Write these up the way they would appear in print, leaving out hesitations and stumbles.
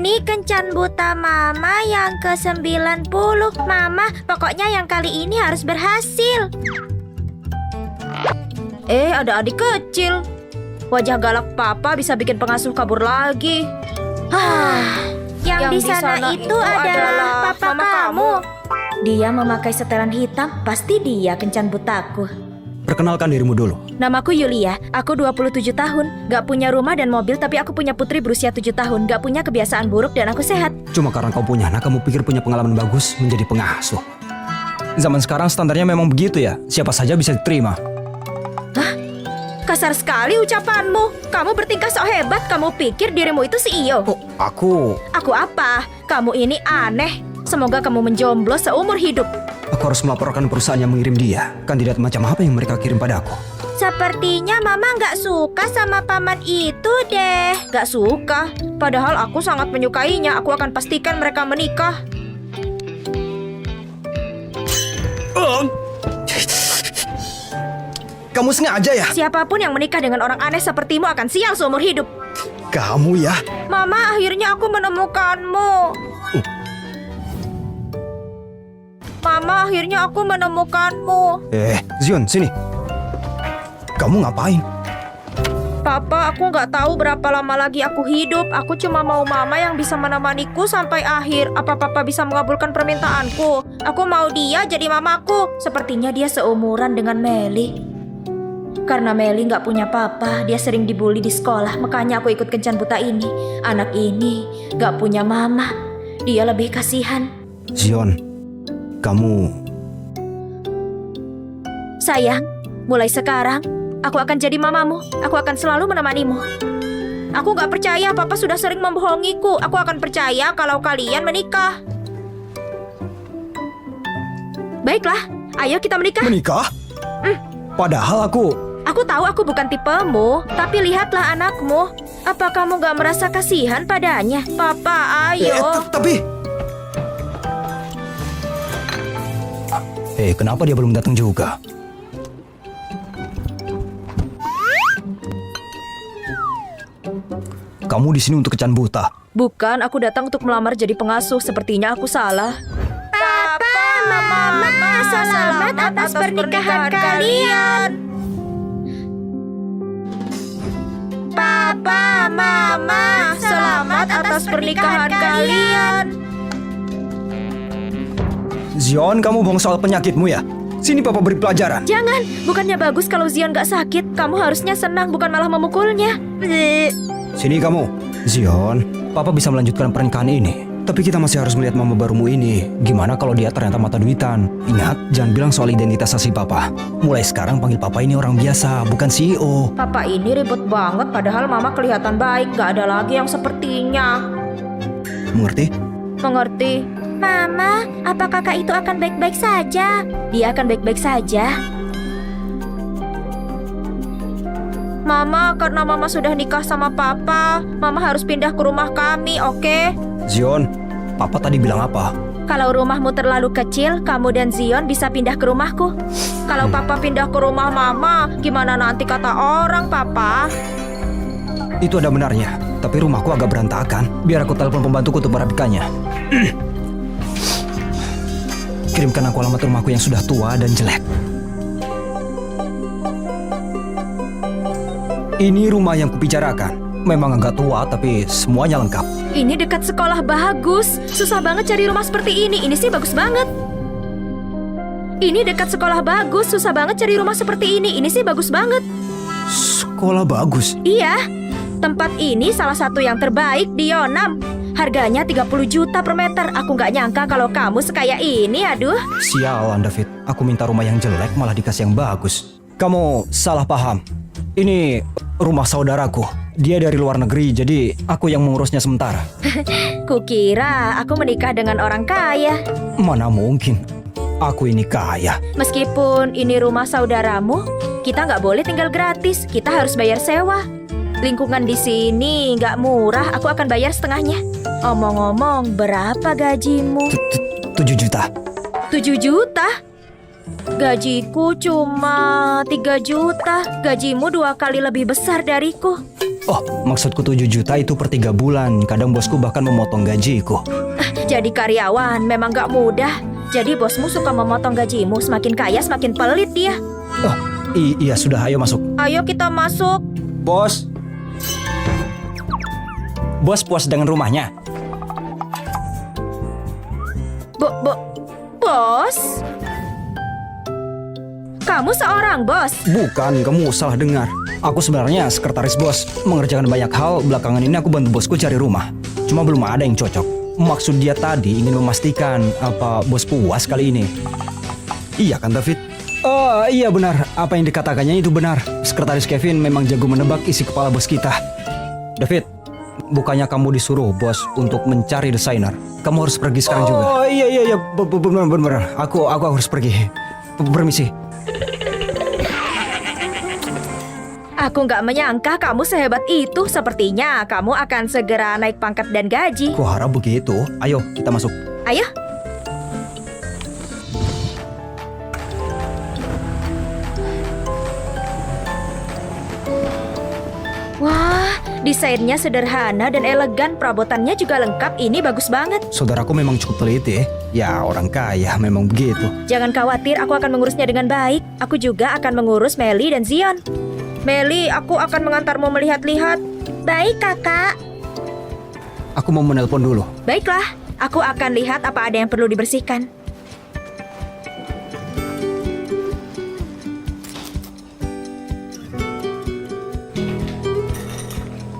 Ini kencan buta Mama yang ke-90. Mama, pokoknya yang kali ini harus berhasil. Ada adik kecil. Wajah galak Papa bisa bikin pengasuh kabur lagi. Yang di sana itu adalah papa mama kamu. Dia memakai setelan hitam, pasti dia kencan butaku. Perkenalkan dirimu dulu. Namaku Yulia, aku 27 tahun. Gak punya rumah dan mobil, tapi aku punya putri berusia 7 tahun. Gak punya kebiasaan buruk dan aku sehat. Cuma karena kau punya anak, kamu pikir punya pengalaman bagus menjadi pengasuh. Zaman sekarang standarnya memang begitu ya. Siapa saja bisa diterima. Kasar sekali ucapanmu. Kamu bertingkah sok hebat. Kamu pikir dirimu itu CEO? Oh, aku Apa? Kamu ini aneh. Semoga kamu menjomblo seumur hidup. harus melaporkan perusahaan yang mengirim dia. Kandidat macam apa yang mereka kirim padaku? Sepertinya Mama nggak suka sama paman itu deh. Gak suka. Padahal aku sangat menyukainya. Aku akan pastikan mereka menikah. Kamu sengaja ya? Siapapun yang menikah dengan orang aneh sepertimu akan sial seumur hidup. Kamu ya? Mama, akhirnya aku menemukanmu. Mama, akhirnya aku menemukanmu. Zion, sini. Kamu ngapain? Papa, aku nggak tahu berapa lama lagi aku hidup. Aku cuma mau Mama yang bisa menemaniku sampai akhir. Apa Papa bisa mengabulkan permintaanku? Aku mau dia jadi mamaku. Sepertinya dia seumuran dengan Meli. Karena Meli nggak punya papa, dia sering dibully di sekolah. Makanya aku ikut kencan buta ini. Anak ini nggak punya mama. Dia lebih kasihan. Zion, kamu... Sayang, mulai sekarang aku akan jadi mamamu. Aku akan selalu menemanimu. Aku gak percaya Papa sudah sering membohongiku. Aku akan percaya kalau kalian menikah. Baiklah, ayo kita menikah. Menikah? Padahal Aku tahu aku bukan tipemu, tapi lihatlah anakmu. Apa kamu gak merasa kasihan padanya? Papa, ayo. Tapi... kenapa dia belum datang juga? Kamu di sini untuk kencan buta. Bukan, aku datang untuk melamar jadi pengasuh. Sepertinya aku salah. Papa, Mama, selamat atas pernikahan kalian. Papa, Mama, selamat atas pernikahan kalian. Zion, kamu bohong soal penyakitmu ya? Sini Papa beri pelajaran. Jangan, bukannya bagus kalau Zion gak sakit. Kamu harusnya senang, bukan malah memukulnya. Sini kamu. Zion, Papa bisa melanjutkan pernikahan ini. Tapi kita masih harus melihat mama barumu ini. Gimana kalau dia ternyata mata duitan? Ingat, jangan bilang soal identitas asli Papa. Mulai sekarang panggil Papa ini orang biasa, bukan CEO. Papa ini ribet banget, padahal Mama kelihatan baik. Gak ada lagi yang sepertinya. Mengerti? Mengerti? Mama, apa kakak itu akan baik-baik saja? Dia akan baik-baik saja. Mama, karena Mama sudah nikah sama Papa, Mama harus pindah ke rumah kami, oke? Zion, Papa tadi bilang apa? Kalau rumahmu terlalu kecil, kamu dan Zion bisa pindah ke rumahku. Kalau Papa pindah ke rumah Mama, gimana nanti kata orang, Papa? Itu ada benarnya, tapi rumahku agak berantakan. Biar aku telepon pembantuku untuk merapikannya. Kirimkan aku alamat rumahku yang sudah tua dan jelek. Ini rumah yang kubicarakan. Memang agak tua, tapi semuanya lengkap. Ini dekat sekolah bagus. Susah banget cari rumah seperti ini. Ini sih bagus banget. Ini dekat sekolah bagus. Susah banget cari rumah seperti ini. Ini sih bagus banget. Sekolah bagus? Iya. Tempat ini salah satu yang terbaik di Yonam. Harganya 30 juta per meter. Aku nggak nyangka kalau kamu sekaya ini, aduh. Sialan, David. Aku minta rumah yang jelek malah dikasih yang bagus. Kamu salah paham. Ini rumah saudaraku. Dia dari luar negeri, jadi aku yang mengurusnya sementara. Kukira aku menikah dengan orang kaya. Mana mungkin. Aku ini kaya. Meskipun ini rumah saudaramu, kita nggak boleh tinggal gratis. Kita harus bayar sewa. Lingkungan di sini nggak murah. Aku akan bayar setengahnya. Omong-omong, berapa gajimu? 7 juta. 7 juta? Gajiku cuma 3 juta. Gajimu 2 kali lebih besar dariku. Oh, maksudku 7 juta itu per 3 bulan. Kadang bosku bahkan memotong gajiku. Jadi karyawan memang gak mudah. Jadi bosmu suka memotong gajimu, semakin kaya semakin pelit dia. Oh, iya sudah, ayo masuk. Ayo kita masuk. Bos. Bos puas dengan rumahnya? Bos? Kamu seorang bos? Bukan, kamu salah dengar. Aku sebenarnya sekretaris bos. Mengerjakan banyak hal, belakangan ini aku bantu bosku cari rumah. Cuma belum ada yang cocok. Maksud dia tadi ingin memastikan apa bos puas kali ini. Iya kan David? Oh iya benar, apa yang dikatakannya itu benar. Sekretaris Kevin memang jago menebak isi kepala bos kita. David, bukannya kamu disuruh bos untuk mencari desainer? Kamu harus pergi sekarang juga. Oh iya, benar. Aku harus pergi. Permisi. Aku nggak menyangka kamu sehebat itu. Sepertinya kamu akan segera naik pangkat dan gaji. Ku harap begitu. Ayo, kita masuk. Ayo. Wah, desainnya sederhana dan elegan. Perabotannya juga lengkap. Ini bagus banget. Saudaraku memang cukup teliti. Ya, orang kaya memang begitu. Jangan khawatir, aku akan mengurusnya dengan baik. Aku juga akan mengurus Melly dan Zion. Melly, aku akan mengantarmu melihat-lihat. Baik, Kakak. Aku mau menelpon dulu. Baiklah, aku akan lihat apa ada yang perlu dibersihkan.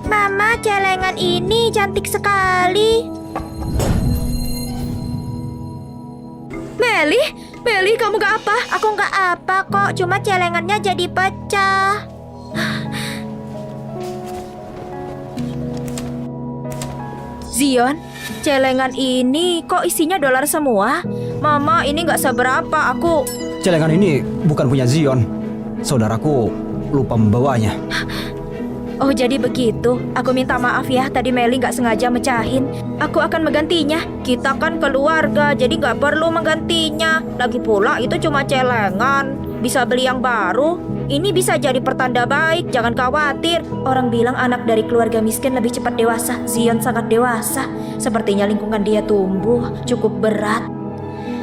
Mama, celengan ini cantik sekali. Melly, kamu gak apa? Aku nggak apa kok, cuma celengannya jadi pecah. Zion, celengan ini kok isinya dolar semua? Mama, ini nggak seberapa. Celengan ini bukan punya Zion. Saudaraku lupa membawanya. Oh, jadi begitu. Aku minta maaf ya, tadi Melly nggak sengaja mecahin. Aku akan menggantinya. Kita kan keluarga, jadi nggak perlu menggantinya. Lagi pula itu cuma celengan. Bisa beli yang baru. Ini bisa jadi pertanda baik, jangan khawatir. Orang bilang anak dari keluarga miskin lebih cepat dewasa. Zion sangat dewasa. Sepertinya lingkungan dia tumbuh cukup berat.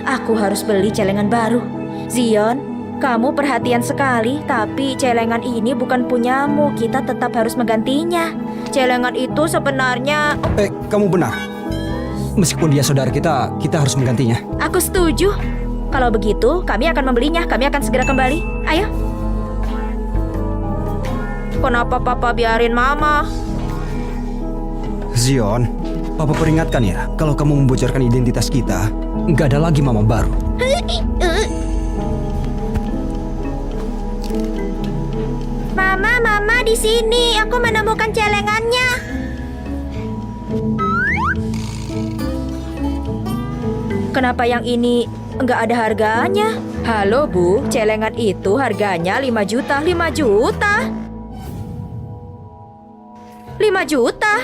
Aku harus beli celengan baru. Zion, kamu perhatian sekali, tapi celengan ini bukan punyamu. Kita tetap harus menggantinya. Celengan itu sebenarnya... Kamu benar. Meskipun dia saudara kita harus menggantinya. Aku setuju. Kalau begitu, kami akan membelinya. Kami akan segera kembali. Ayo. Kenapa Papa biarin Mama? Zion, Papa peringatkan ya, kalau kamu membocorkan identitas kita, nggak ada lagi mama baru. Mama, di sini. Aku menemukan celengannya. Kenapa yang ini nggak ada harganya? Halo Bu, celengan itu harganya 5 juta. 5 juta? 5 juta?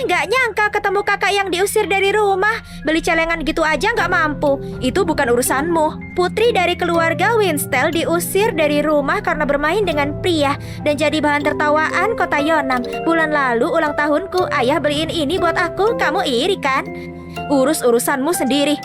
Nggak nyangka ketemu kakak yang diusir dari rumah. Beli celengan gitu aja nggak mampu. Itu bukan urusanmu. Putri dari keluarga Winstel diusir dari rumah karena bermain dengan pria dan jadi bahan tertawaan kota Yonam. Bulan lalu ulang tahunku, ayah beliin ini buat aku. Kamu iri kan? Urus urusanmu sendiri.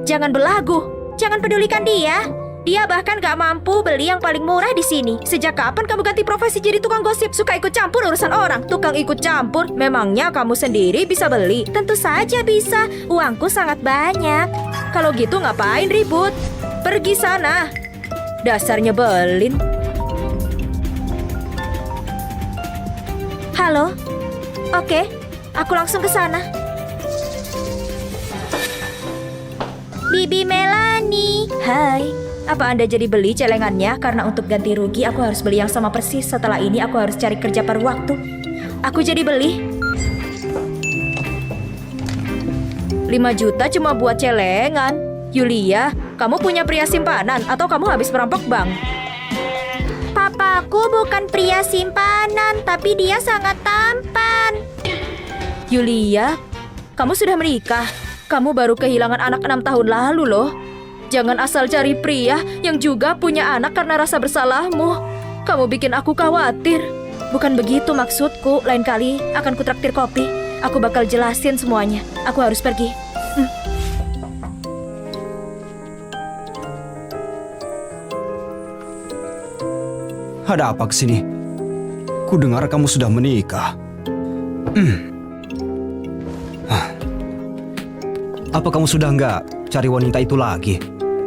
Jangan belagu. Jangan pedulikan dia. Dia bahkan gak mampu beli yang paling murah di sini. Sejak kapan kamu ganti profesi jadi tukang gosip? Suka ikut campur urusan orang. Tukang ikut campur. Memangnya kamu sendiri bisa beli? Tentu saja bisa. Uangku sangat banyak. Kalau gitu ngapain ribut? Pergi sana. Dasar nyebelin. Halo? Oke, aku langsung ke sana. Bibi Melanie. Hai. Apa Anda jadi beli celengannya? Karena untuk ganti rugi aku harus beli yang sama persis. Setelah ini aku harus cari kerja paruh waktu. Aku jadi beli 5 juta cuma buat celengan. Yulia, kamu punya pria simpanan atau kamu habis merampok bank? Papaku bukan pria simpanan, tapi dia sangat tampan. Yulia, kamu sudah menikah. Kamu baru kehilangan anak 6 tahun lalu loh. Jangan asal cari pria yang juga punya anak karena rasa bersalahmu. Kamu bikin aku khawatir. Bukan begitu maksudku. Lain kali akan kutraktir kopi. Aku bakal jelasin semuanya. Aku harus pergi. Ada apa kesini? Ku dengar kamu sudah menikah. Apa kamu sudah nggak cari wanita itu lagi?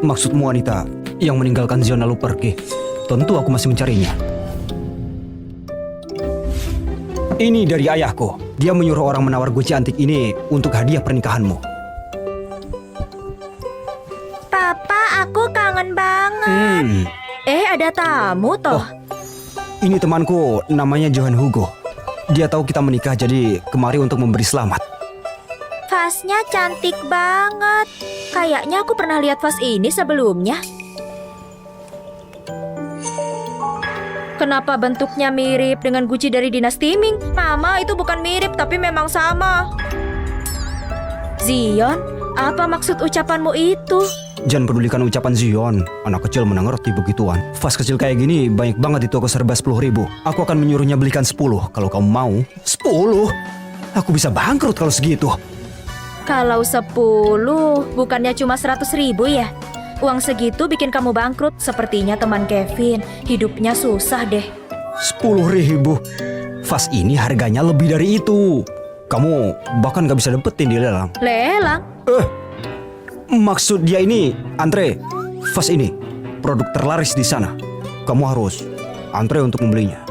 Maksudmu wanita yang meninggalkan Zion lalu pergi? Tentu aku masih mencarinya. Ini dari ayahku. Dia menyuruh orang menawar guci antik ini untuk hadiah pernikahanmu. Papa, aku kangen banget. Ada tamu toh. Ini temanku, namanya Johan Hugo. Dia tahu kita menikah jadi kemari untuk memberi selamat. Vasnya cantik banget. Kayaknya aku pernah lihat vas ini sebelumnya. Kenapa bentuknya mirip dengan guci dari dinasti Ming? Mama, itu bukan mirip tapi memang sama. Zion, apa maksud ucapanmu itu? Jangan pedulikan ucapan Zion. Anak kecil mana ngerti begituan. Vas kecil kayak gini banyak banget di toko serba 10.000. Aku akan menyuruhnya belikan 10. Kalau kamu mau 10? Aku bisa bangkrut kalau segitu. Kalau 10, bukannya cuma 100.000 ya? Uang segitu bikin kamu bangkrut. Sepertinya teman Kevin hidupnya susah deh. 10.000. Vas ini harganya lebih dari itu. Kamu bahkan gak bisa dapetin di lelang. Lelang? Maksud dia ini, Andre, vas ini produk terlaris di sana. Kamu harus antre untuk membelinya.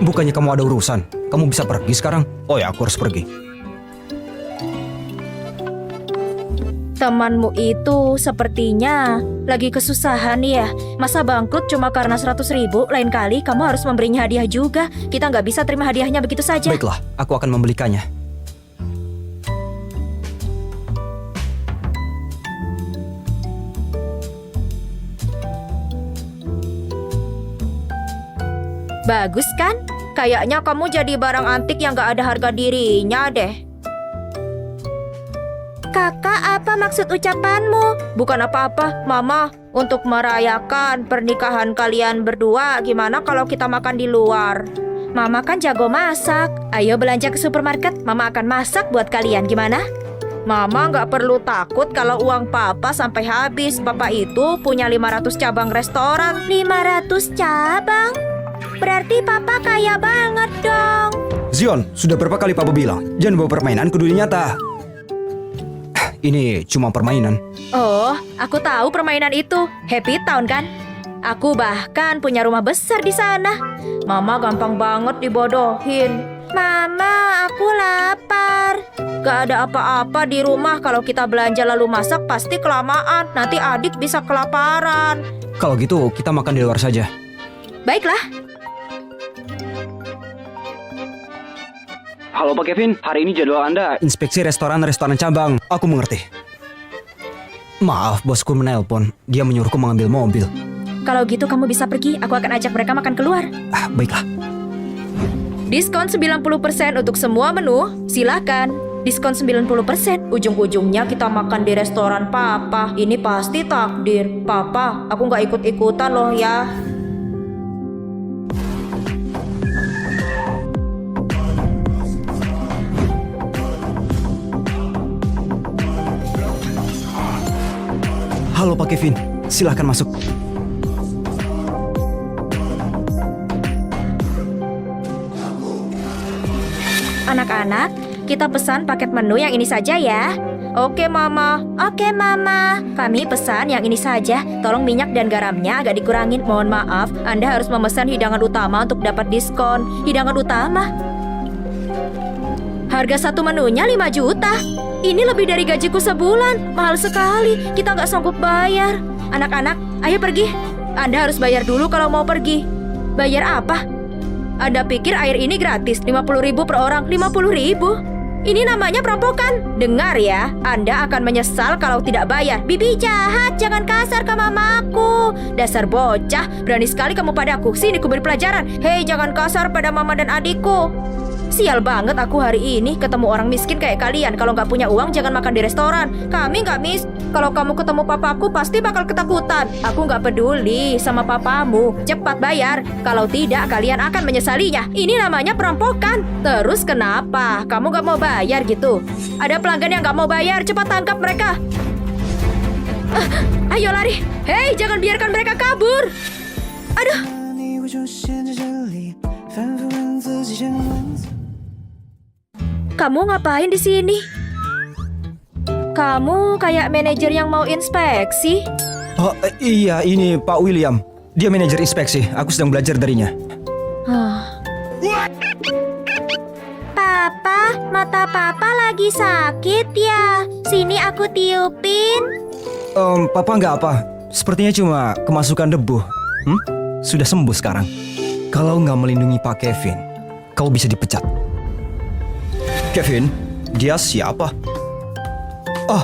Bukannya kamu ada urusan, kamu bisa pergi sekarang? Oh ya, aku harus pergi. Temanmu itu sepertinya lagi kesusahan ya. Masa bangkrut cuma karena 100.000? Lain kali kamu harus memberinya hadiah juga. Kita nggak bisa terima hadiahnya begitu saja. Baiklah, aku akan membelikannya. Bagus kan? Kayaknya kamu jadi barang antik yang gak ada harga dirinya deh. Kakak, apa maksud ucapanmu? Bukan apa-apa, Mama. Untuk merayakan pernikahan kalian berdua, gimana kalau kita makan di luar? Mama kan jago masak. Ayo belanja ke supermarket, Mama akan masak buat kalian, gimana? Mama gak perlu takut kalau uang Papa sampai habis. Papa itu punya 500 cabang restoran. 500 cabang? Berarti Papa kaya banget dong. Zion, sudah berapa kali Papa bilang jangan bawa permainan ke dunia nyata. Ini cuma permainan. Oh, aku tahu permainan itu. Happy Town kan? Aku bahkan punya rumah besar di sana. Mama gampang banget dibodohin. Mama, aku lapar. Gak ada apa-apa di rumah. Kalau kita belanja lalu masak pasti kelamaan. Nanti adik bisa kelaparan. Kalau gitu kita makan di luar saja. Baiklah. Halo Pak Kevin, hari ini jadwal Anda inspeksi restoran-restoran cabang. Aku mengerti. Maaf, bosku menelpon. Dia menyuruhku mengambil mobil. Kalau gitu kamu bisa pergi. Aku akan ajak mereka makan keluar. Baiklah. Diskon 90% untuk semua menu. Silakan. Diskon 90%. Ujung-ujungnya kita makan di restoran Papa. Ini pasti takdir. Papa, aku gak ikut-ikutan loh ya. Halo Pak Kevin, silahkan masuk. Anak-anak, kita pesan paket menu yang ini saja ya. Oke, Mama. Oke, Mama. Kami pesan yang ini saja. Tolong minyak dan garamnya agak dikurangin. Mohon maaf, Anda harus memesan hidangan utama untuk dapat diskon. Hidangan utama? Harga satu menunya 5 juta. Ini lebih dari gajiku sebulan. Mahal sekali. Kita nggak sanggup bayar. Anak-anak, ayo pergi. Anda harus bayar dulu kalau mau pergi. Bayar apa? Anda pikir air ini gratis? 50.000 per orang. 50.000? Ini namanya perampokan. Dengar ya, Anda akan menyesal kalau tidak bayar. Bibi jahat, jangan kasar ke mamaku. Dasar bocah, berani sekali kamu padaku. Sini ku beri pelajaran. Hei, jangan kasar pada Mama dan adikku. Sial banget aku hari ini ketemu orang miskin kayak kalian. Kalau nggak punya uang jangan makan di restoran. Kami nggak Kalau kamu ketemu papaku pasti bakal ketakutan. Aku nggak peduli sama papamu. Cepat bayar. Kalau tidak kalian akan menyesalinya. Ini namanya perampokan. Terus kenapa? Kamu nggak mau bayar gitu? Ada pelanggan yang nggak mau bayar. Cepat tangkap mereka. Ayo lari. Hei, jangan biarkan mereka kabur. Aduh. 你会出现在这里，反复问自己想问。 Kamu ngapain di sini? Kamu kayak manajer yang mau inspeksi. Oh, iya, ini Pak William. Dia manajer inspeksi. Aku sedang belajar darinya. Papa, mata papa lagi sakit ya. Sini aku tiupin. Papa nggak apa. Sepertinya cuma kemasukan debu. Sudah sembuh sekarang. Kalau nggak melindungi Pak Kevin, kau bisa dipecat. Kevin, dia siapa? Oh,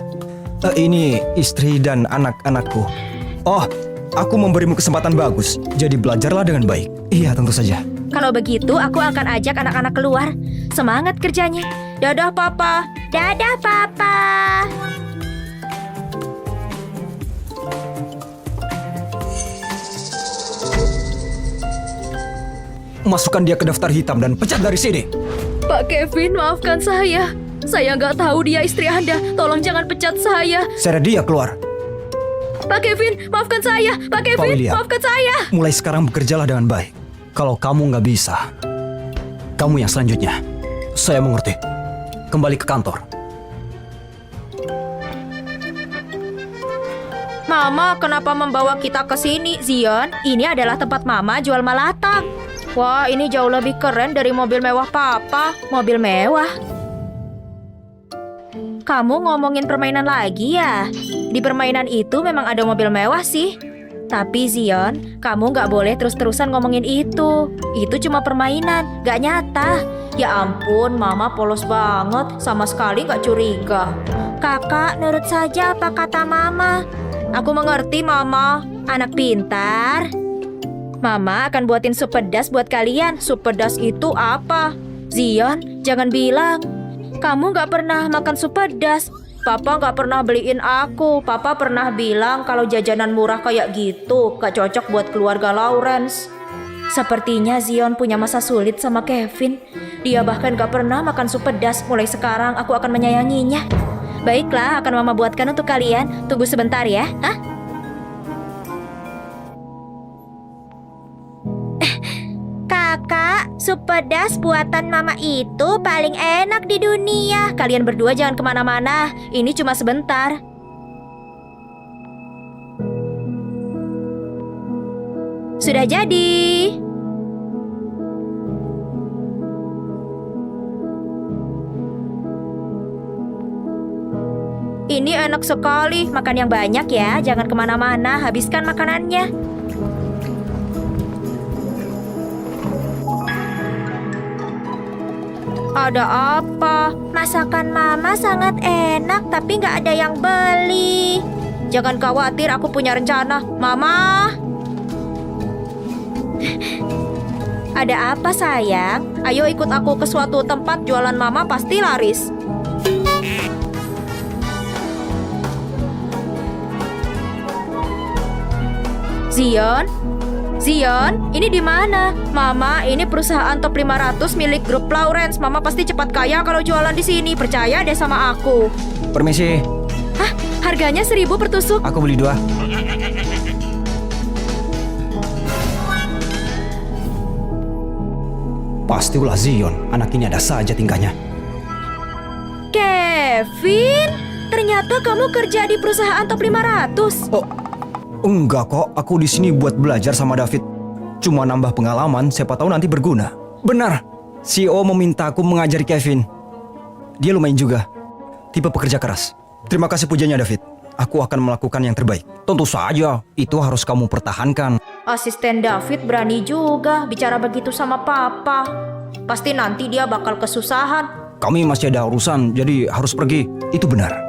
ini istri dan anak-anakku. Oh, aku memberimu kesempatan bagus. Jadi belajarlah dengan baik. Iya, tentu saja. Kalau begitu aku akan ajak anak-anak keluar. Semangat kerjanya. Dadah papa. Dadah papa. Masukkan dia ke daftar hitam dan pecat dari sini. Pak Kevin, maafkan saya. Saya nggak tahu dia istri Anda. Tolong jangan pecat saya. Seret dia keluar. Pak Kevin, maafkan saya. Pak Kevin, William. maafkan saya. Mulai sekarang bekerjalah dengan baik. Kalau kamu nggak bisa, kamu yang selanjutnya. Saya mengerti. Kembali ke kantor. Mama, kenapa membawa kita ke sini, Zion? Ini adalah tempat Mama jual malatang. Wah, ini jauh lebih keren dari mobil mewah Papa. Mobil mewah. Kamu ngomongin permainan lagi ya? Di permainan itu memang ada mobil mewah sih. Tapi Zion, kamu nggak boleh terus-terusan ngomongin itu. Itu cuma permainan, nggak nyata. Ya ampun, Mama polos banget. Sama sekali nggak curiga. Kakak, nurut saja apa kata mama. Aku mengerti, Mama. Anak pintar. Mama akan buatin sup pedas buat kalian. Sup pedas itu apa? Zion, jangan bilang kamu nggak pernah makan sup pedas. Papa nggak pernah beliin aku. Papa pernah bilang kalau jajanan murah kayak gitu gak cocok buat keluarga Lawrence. Sepertinya Zion punya masa sulit sama Kevin. Dia bahkan gak pernah makan sup pedas. Mulai sekarang aku akan menyayanginya. Baiklah, akan Mama buatkan untuk kalian. Tunggu sebentar ya. Hah? Kakak, sup pedas buatan mama itu paling enak di dunia. Kalian berdua jangan kemana-mana. Ini cuma sebentar. Sudah jadi. Ini enak sekali. Makan yang banyak ya. Jangan kemana-mana. Habiskan makanannya. Ada apa? Masakan mama sangat enak tapi nggak ada yang beli. Jangan khawatir, aku punya rencana. Mama. Ada apa sayang? Ayo ikut aku ke suatu tempat jualan Mama pasti laris. Zion? Zion, ini di mana? Mama, ini perusahaan top 500 milik grup Lawrence. Mama pasti cepat kaya kalau jualan di sini. Percaya deh sama aku. Permisi, Hah? Harganya 1.000 per tusuk. aku beli 2. Pasti ulah Zion, anak ini ada saja tingkahnya. Kevin, ternyata kamu kerja di perusahaan top 500. Oh, enggak kok, aku di sini buat belajar sama David. Cuma nambah pengalaman, siapa tahu nanti berguna. Benar, CEO meminta aku mengajari Kevin. Dia lumayan juga, tipe pekerja keras. Terima kasih pujanya David. Aku akan melakukan yang terbaik. Tentu saja, itu harus kamu pertahankan. Asisten David berani juga bicara begitu sama Papa. Pasti nanti dia bakal kesusahan. Kami masih ada urusan, jadi harus pergi. Itu benar.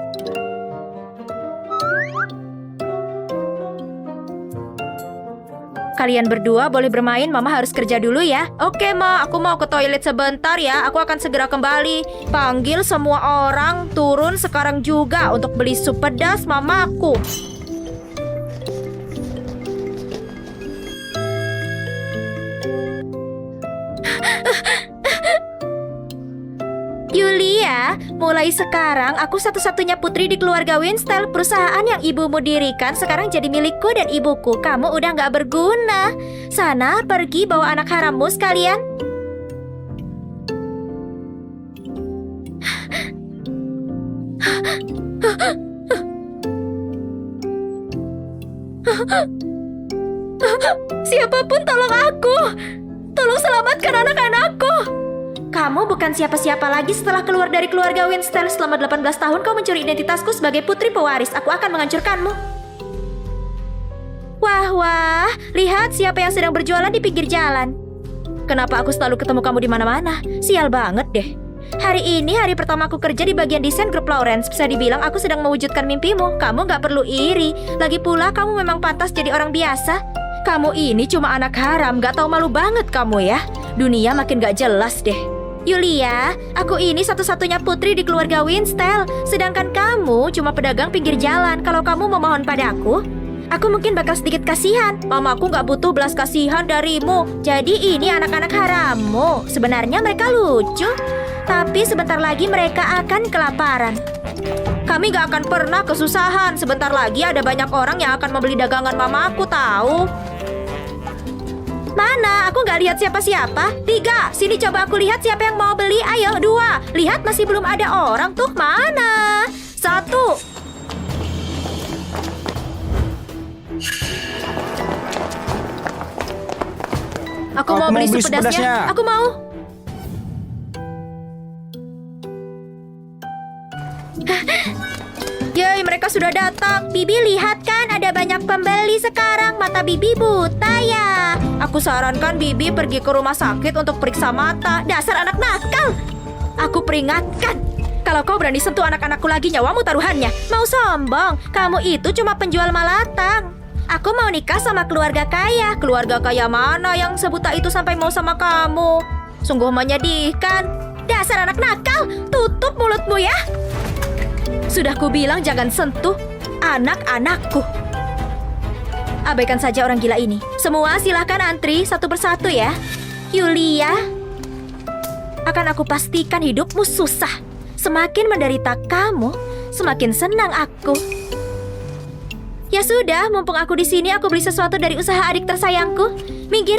Kalian berdua boleh bermain, Mama harus kerja dulu ya. Oke, Ma, aku mau ke toilet sebentar ya. Aku akan segera kembali. Panggil semua orang turun sekarang juga untuk beli sup pedas Mamaku. Yulia, mulai sekarang aku satu-satunya putri di keluarga Winstel. Perusahaan yang ibumu dirikan sekarang jadi milikku dan ibuku. Kamu udah nggak berguna. Sana, pergi bawa anak harammu sekalian. Siapapun tolong aku. Tolong selamatkan anak-anakku. Kamu bukan siapa-siapa lagi setelah keluar dari keluarga Winstel. Selama 18 tahun kau mencuri identitasku sebagai putri pewaris. Aku akan menghancurkanmu. Wah, lihat siapa yang sedang berjualan di pinggir jalan. Kenapa aku selalu ketemu kamu di mana-mana? Sial banget deh. Hari ini hari pertama aku kerja di bagian desain grup Lawrence. Bisa dibilang aku sedang mewujudkan mimpimu. Kamu gak perlu iri. Lagi pula kamu memang pantas jadi orang biasa. Kamu ini cuma anak haram. Gak tahu malu banget kamu ya. Dunia makin gak jelas deh. Yulia, aku ini satu-satunya putri di keluarga Winstel. Sedangkan kamu cuma pedagang pinggir jalan. Kalau kamu memohon padaku, aku mungkin bakal sedikit kasihan. Mamaku gak butuh belas kasihan darimu. Jadi ini anak-anak harammu. Sebenarnya mereka lucu, tapi sebentar lagi mereka akan kelaparan. Kami gak akan pernah kesusahan. Sebentar lagi ada banyak orang yang akan membeli dagangan mamaku, tahu? Mana? Aku nggak lihat siapa-siapa. 3, sini coba aku lihat siapa yang mau beli. Ayo, 2, lihat masih belum ada orang tuh. Mana? 1. Aku mau beli sup pedasnya. Aku mau. Yeay, mereka sudah datang. Bibi, lihat kan ada banyak pembeli sekarang. Mata Bibi buta ya. Aku sarankan Bibi pergi ke rumah sakit untuk periksa mata. Dasar anak nakal. Aku peringatkan. Kalau kau berani sentuh anak-anakku lagi, nyawamu taruhannya. Mau sombong? Kamu itu cuma penjual malatang. Aku mau nikah sama keluarga kaya. Keluarga kaya mana yang sebuta itu sampai mau sama kamu? Sungguh menyedihkan. Dasar anak nakal. Tutup mulutmu ya. Sudah kubilang jangan sentuh anak-anakku. Abaikan saja orang gila ini. Semua silahkan antri satu persatu ya. Yulia, akan aku pastikan hidupmu susah. Semakin menderita kamu, semakin senang aku. Ya sudah, mumpung aku di sini, aku beli sesuatu dari usaha adik tersayangku. Minggir.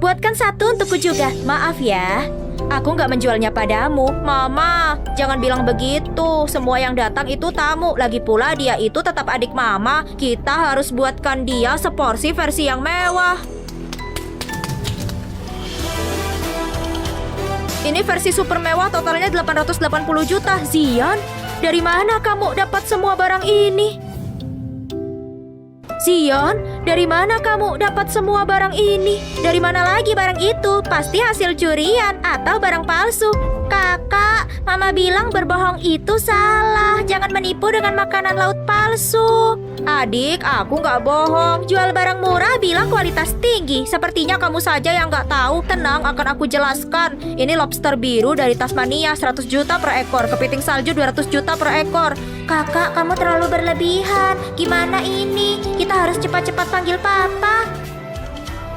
Buatkan satu untukku juga. Maaf ya, aku nggak menjualnya padamu. Mama, jangan bilang begitu. Semua yang datang itu tamu. Lagi pula dia itu tetap adik Mama. Kita harus buatkan dia seporsi versi yang mewah. Ini versi super mewah, totalnya 880 juta. Zion, dari mana kamu dapat semua barang ini? Zion, dari mana kamu dapat semua barang ini? Dari mana lagi barang itu? Pasti hasil curian atau barang palsu. Kakak, Mama bilang berbohong itu salah. Jangan menipu dengan makanan laut palsu. Adik, aku nggak bohong. Jual barang murah bilang kualitas tinggi. Sepertinya kamu saja yang nggak tahu. Tenang, akan aku jelaskan. Ini lobster biru dari Tasmania, 100 juta per ekor. Kepiting salju 200 juta per ekor. Kakak, kamu terlalu berlebihan. Gimana ini? Kita harus cepat-cepat panggil Papa.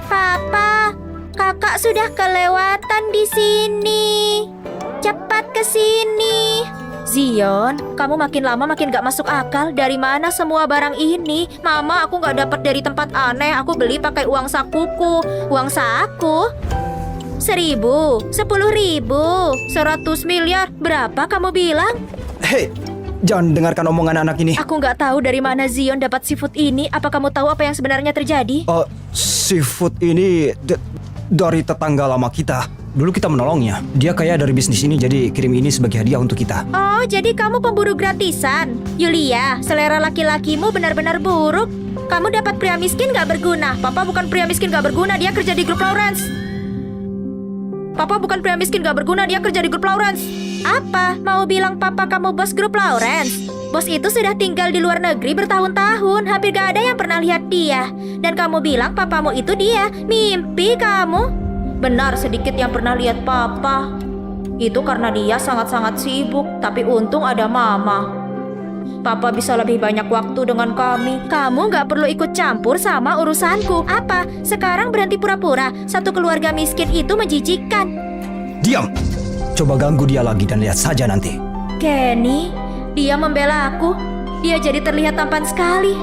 Papa, kakak sudah kelewatan di sini. Cepat ke sini. Zion, kamu makin lama makin gak masuk akal. Dari mana semua barang ini? Mama, aku gak dapat dari tempat aneh. Aku beli pakai uang sakuku. Uang saku? 1.000, 10.000, 100 miliar. Berapa kamu bilang? Hei, jangan dengarkan omongan anak ini. Aku nggak tahu dari mana Zion dapat seafood ini. Apa kamu tahu apa yang sebenarnya terjadi? Seafood ini dari tetangga lama kita. Dulu kita menolongnya. Dia kaya dari bisnis ini, jadi kirim ini sebagai hadiah untuk kita. Oh, jadi kamu pemburu gratisan. Yulia, selera laki-lakimu benar-benar buruk. Kamu dapat pria miskin gak berguna. Papa bukan pria miskin gak berguna, dia kerja di grup Lawrence. Papa bukan pria miskin gak berguna, dia kerja di grup Lawrence. Apa? Mau bilang papa kamu bos grup Lawrence? Bos itu sudah tinggal di luar negeri bertahun-tahun. Hampir gak ada yang pernah lihat dia. Dan kamu bilang papamu itu dia. Mimpi kamu. Benar, sedikit yang pernah lihat papa. Itu karena dia sangat-sangat sibuk. Tapi untung ada mama. Papa bisa lebih banyak waktu dengan kami. Kamu gak perlu ikut campur sama urusanku. Apa? Sekarang berhenti pura-pura. Satu keluarga miskin itu menjijikkan. Diam! Coba ganggu dia lagi dan lihat saja nanti. Kenny, dia membela aku. Dia jadi terlihat tampan sekali.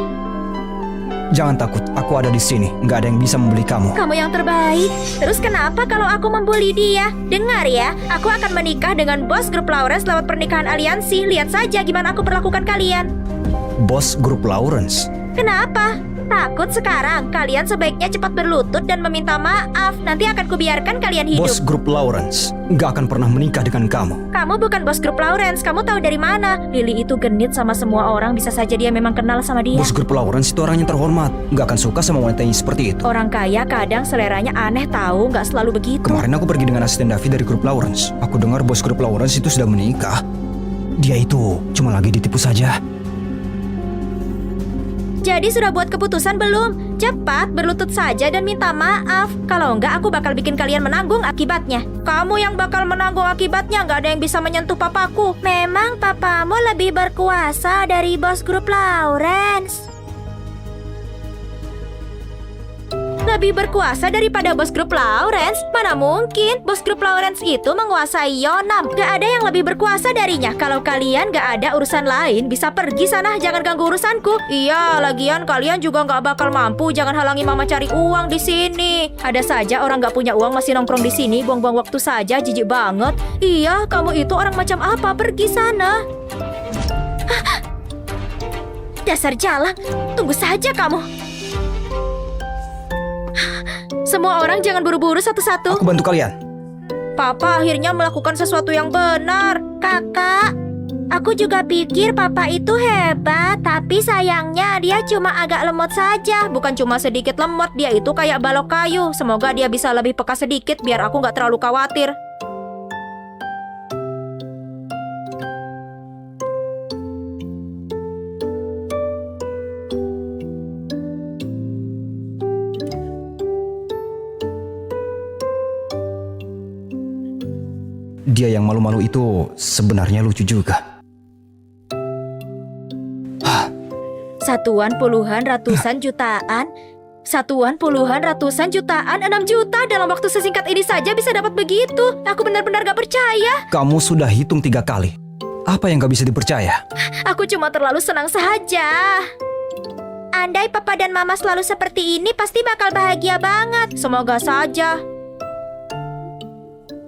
Jangan takut, aku ada di sini. Nggak ada yang bisa membeli kamu. Kamu yang terbaik. Terus kenapa kalau aku membuli dia? Dengar ya, aku akan menikah dengan bos grup Lawrence lewat pernikahan aliansi. Lihat saja gimana aku perlakukan kalian. Bos grup Lawrence? Kenapa? Takut sekarang? Kalian sebaiknya cepat berlutut dan meminta maaf. Nanti akan kubiarkan kalian hidup. Bos grup Lawrence nggak akan pernah menikah dengan kamu. Kamu bukan bos grup Lawrence. Kamu tahu dari mana? Lily itu genit sama semua orang. Bisa saja dia memang kenal sama dia. Bos grup Lawrence itu orang yang terhormat. Nggak akan suka sama wanita yang seperti itu. Orang kaya kadang seleranya aneh tahu. Nggak selalu begitu. Kemarin aku pergi dengan asisten David dari grup Lawrence. Aku dengar bos grup Lawrence itu sudah menikah. Dia itu cuma lagi ditipu saja. Jadi sudah buat keputusan belum? Cepat berlutut saja dan minta maaf. Kalau enggak aku bakal bikin kalian menanggung akibatnya. Kamu yang bakal menanggung akibatnya. Gak ada yang bisa menyentuh papaku. Memang papamu lebih berkuasa dari bos grup Lawrence. Lebih berkuasa daripada bos grup Lawrence? Mana mungkin? Bos grup Lawrence itu menguasai Yonam. Gak ada yang lebih berkuasa darinya. Kalau kalian gak ada urusan lain, bisa pergi sana. Jangan ganggu urusanku. Iya, lagian kalian juga gak bakal mampu. Jangan halangi mama cari uang di sini. Ada saja orang gak punya uang masih nongkrong di sini. Buang-buang waktu saja, jijik banget. Iya, kamu itu orang macam apa? Pergi sana. Dasar jalang. Tunggu saja kamu. Semua orang jangan buru-buru satu-satu. Aku bantu kalian. Papa akhirnya melakukan sesuatu yang benar. Kakak, aku juga pikir papa itu hebat. Tapi sayangnya dia cuma agak lemot saja. Bukan cuma sedikit lemot, dia itu kayak balok kayu. Semoga dia bisa lebih peka sedikit biar aku gak terlalu khawatir. Dia yang malu-malu itu sebenarnya lucu juga. Satuan puluhan ratusan jutaan. Satuan puluhan ratusan jutaan. 6 juta dalam waktu sesingkat ini saja bisa dapat begitu. Aku benar-benar gak percaya. Kamu sudah hitung 3 kali. Apa yang gak bisa dipercaya? Aku cuma terlalu senang saja. Andai papa dan mama selalu seperti ini, pasti bakal bahagia banget. Semoga saja.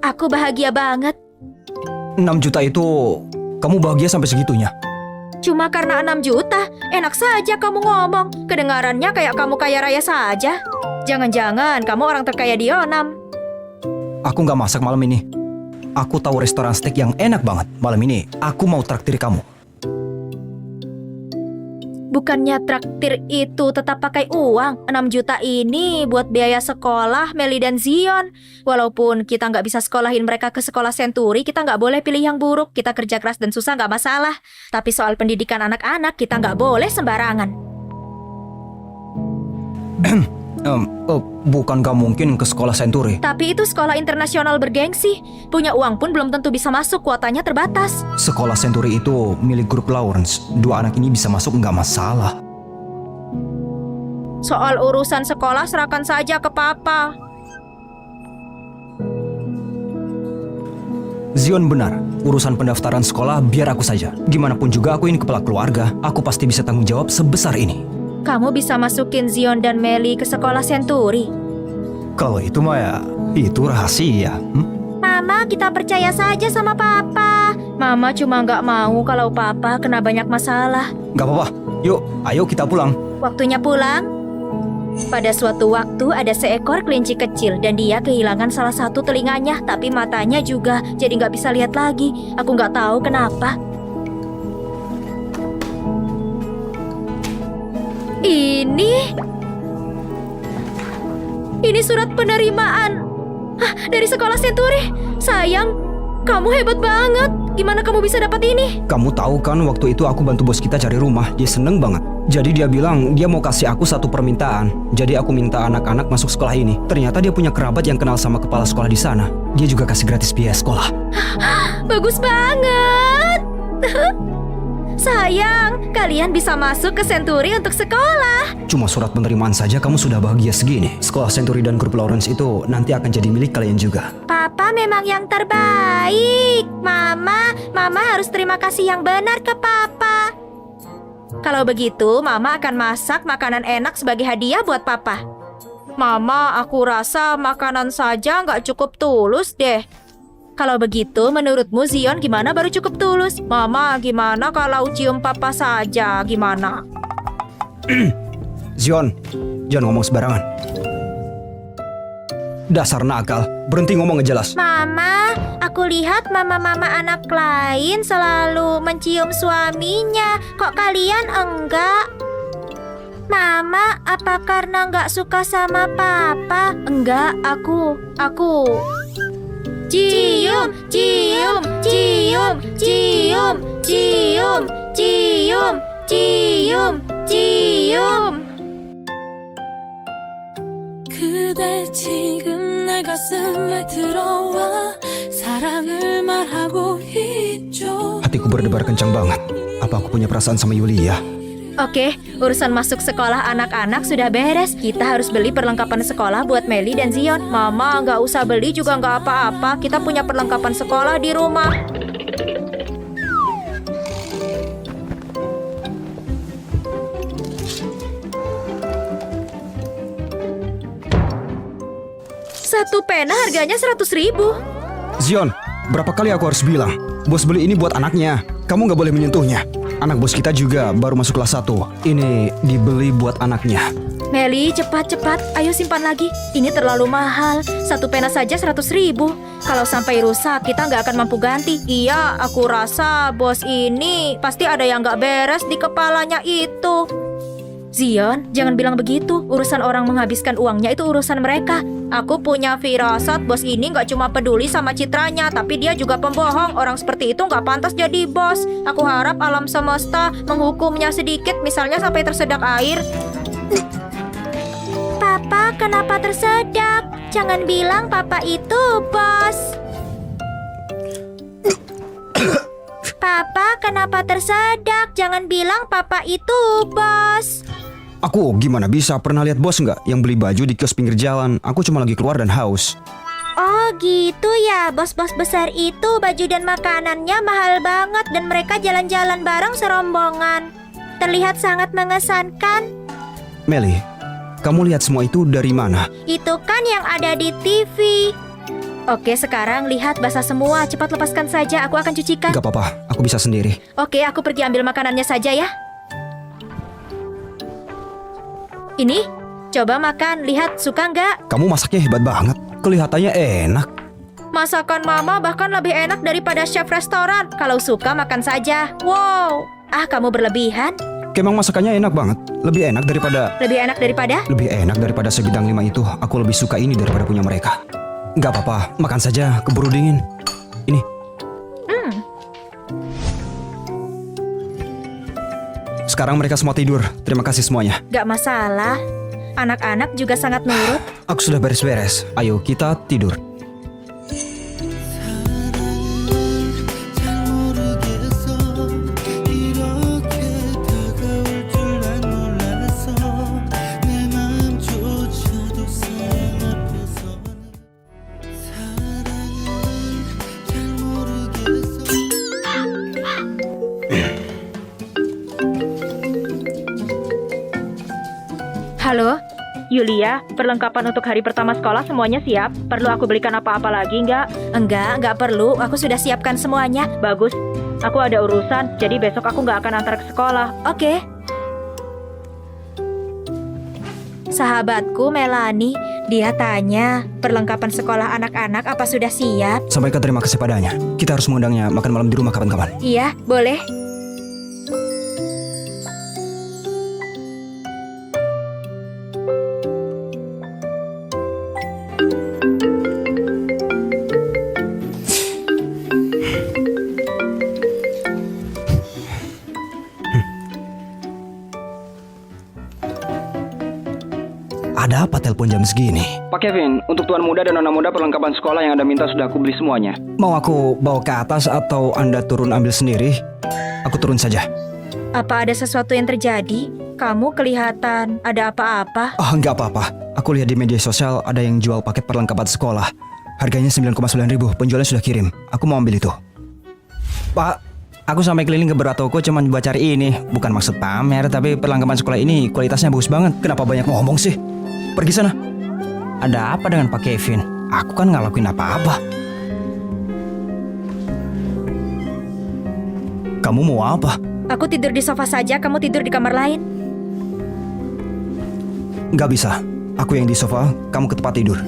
Aku bahagia banget. 6 juta itu kamu bahagia sampai segitunya? Cuma karena 6 juta. Enak saja kamu ngomong. Kedengarannya kayak kamu kaya raya saja. Jangan-jangan kamu orang terkaya di Yonam. Aku gak masak malam ini. Aku tahu restoran steak yang enak banget. Malam ini aku mau traktir kamu. Bukannya traktir itu tetap pakai uang. 6 juta ini buat biaya sekolah Melly dan Zion. Walaupun kita nggak bisa sekolahin mereka ke sekolah Century, kita nggak boleh pilih yang buruk. Kita kerja keras dan susah nggak masalah. Tapi soal pendidikan anak-anak kita nggak boleh sembarangan. Bukan gak mungkin ke sekolah Century. Tapi itu sekolah internasional bergengsi. Punya uang pun belum tentu bisa masuk, kuotanya terbatas. Sekolah Century itu milik grup Lawrence. 2 anak ini bisa masuk nggak masalah. Soal urusan sekolah serahkan saja ke papa. Zion benar, urusan pendaftaran sekolah biar aku saja. Gimana pun juga aku ini kepala keluarga. Aku pasti bisa tanggung jawab sebesar ini. Kamu bisa masukin Zion dan Melly ke sekolah Century. Kalau itu mah ya, itu rahasia. Mama, kita percaya saja sama papa. Mama cuma nggak mau kalau papa kena banyak masalah. Gak apa-apa, yuk, ayo kita pulang. Waktunya pulang. Pada suatu waktu ada seekor kelinci kecil dan dia kehilangan salah satu telinganya, tapi matanya juga, jadi nggak bisa lihat lagi. Aku nggak tahu kenapa. Ini surat penerimaan dari sekolah Century. Sayang, Kamu hebat banget. Gimana kamu bisa dapat ini? Kamu tahu kan waktu itu aku bantu bos kita cari rumah, dia seneng banget. Jadi dia bilang dia mau kasih aku satu permintaan. Jadi aku minta anak-anak masuk sekolah ini. Ternyata dia punya kerabat yang kenal sama kepala sekolah di sana. Dia juga kasih gratis biaya sekolah. Bagus banget. Sayang, kalian bisa masuk ke Century untuk sekolah. Cuma surat penerimaan saja kamu sudah bahagia segini. Sekolah Century dan grup Lawrence itu nanti akan jadi milik kalian juga. Papa memang yang terbaik. Mama harus terima kasih yang benar ke Papa. Kalau begitu, Mama akan masak makanan enak sebagai hadiah buat Papa. Mama, aku rasa makanan saja nggak cukup tulus deh. Kalau begitu, menurutmu Zion gimana baru cukup tulus? Mama, gimana kalau cium Papa saja? Gimana? Zion, jangan ngomong sembarangan. Dasar nakal, berhenti ngomong ngejelas. Mama, aku lihat mama-mama anak lain selalu mencium suaminya. Kok kalian enggak? Mama, apa karena nggak suka sama Papa? Enggak, aku. Cium, cium, cium, cium, cium, cium, cium, cium. 그대 지금 내 가슴에 들어와 사랑을 말하고 있죠. Hatiku berdebar kencang banget. Apa aku punya perasaan sama Yulia? Oke, urusan masuk sekolah anak-anak sudah beres. Kita harus beli perlengkapan sekolah buat Melly dan Zion. Mama, nggak usah beli juga nggak apa-apa. Kita punya perlengkapan sekolah di rumah. Satu pena harganya 100.000. Zion, berapa kali aku harus bilang? Bos beli ini buat anaknya. Kamu nggak boleh menyentuhnya. Anak bos kita juga baru masuk kelas 1. Ini dibeli buat anaknya. Melly, cepat-cepat. Ayo simpan lagi. Ini terlalu mahal. Satu pena saja 100.000. Kalau sampai rusak, kita nggak akan mampu ganti. Iya, aku rasa bos ini pasti ada yang nggak beres di kepalanya itu. Zion, jangan bilang begitu. Urusan orang menghabiskan uangnya itu urusan mereka. Aku punya firasat bos ini nggak cuma peduli sama citranya, tapi dia juga pembohong. Orang seperti itu nggak pantas jadi bos. Aku harap alam semesta menghukumnya sedikit, misalnya sampai tersedak air. Papa, kenapa tersedak? Jangan bilang Papa itu bos. Papa, kenapa tersedak? Jangan bilang Papa itu bos. Aku gimana bisa pernah lihat bos nggak yang beli baju di kios pinggir jalan? Aku cuma lagi keluar dan haus. Oh gitu ya, bos-bos besar itu baju dan makanannya mahal banget dan mereka jalan-jalan bareng serombongan. Terlihat sangat mengesankan. Melly, kamu lihat semua itu dari mana? Itu kan yang ada di TV. Oke, sekarang lihat basah semua. Cepat lepaskan saja, aku akan cucikan. Gak apa-apa, aku bisa sendiri. Oke, aku pergi ambil makanannya saja ya. Ini, coba makan. Lihat, suka nggak? Kamu masaknya hebat banget. Kelihatannya enak. Masakan Mama bahkan lebih enak daripada chef restoran. Kalau suka, makan saja. Wow. Ah, kamu berlebihan. Kemang masakannya enak banget. Lebih enak daripada... Lebih enak daripada sebidang 5 itu. Aku lebih suka ini daripada punya mereka. Gak apa-apa, makan saja, keburu dingin. Ini. Sekarang mereka semua tidur. Terima kasih semuanya. Gak masalah. Anak-anak juga sangat nurut. Aku sudah beres-beres. Ayo kita tidur. 잘 모르겠어 이렇게 다가올 줄 난 몰랐어 내 마음조차도 사랑 앞에서는 사랑은 잘 모르겠어 Halo, Yulia, perlengkapan untuk hari pertama sekolah semuanya siap? Perlu aku belikan apa-apa lagi nggak? Enggak perlu. Aku sudah siapkan semuanya. Bagus, aku ada urusan, jadi besok aku nggak akan antar ke sekolah. Oke. Sahabatku Melanie, dia tanya, perlengkapan sekolah anak-anak apa sudah siap? Sampaikan terima kasih padanya. Kita harus mengundangnya makan malam di rumah kapan-kapan. Iya, boleh. walaupun jam segini. Pak Kevin, untuk tuan muda dan nona muda perlengkapan sekolah yang Anda minta sudah aku beli semuanya. Mau aku bawa ke atas atau Anda turun ambil sendiri? Aku turun saja. Apa ada sesuatu yang terjadi? Kamu kelihatan ada apa-apa? Oh, nggak apa-apa. Aku lihat di media sosial ada yang jual paket perlengkapan sekolah. Harganya 9,9 ribu, penjualnya sudah kirim. Aku mau ambil itu. Pak, aku sampai keliling ke beberapa toko cuma buat cari ini. Bukan maksud pamer, tapi perlengkapan sekolah ini kualitasnya bagus banget. Kenapa banyak ngomong sih? Pergi sana. Ada apa dengan Pak Kevin? Aku kan nggak lakuin apa-apa. Kamu mau apa? Aku tidur di sofa saja, kamu tidur di kamar lain. Nggak bisa. Aku yang di sofa, kamu ke tempat tidur.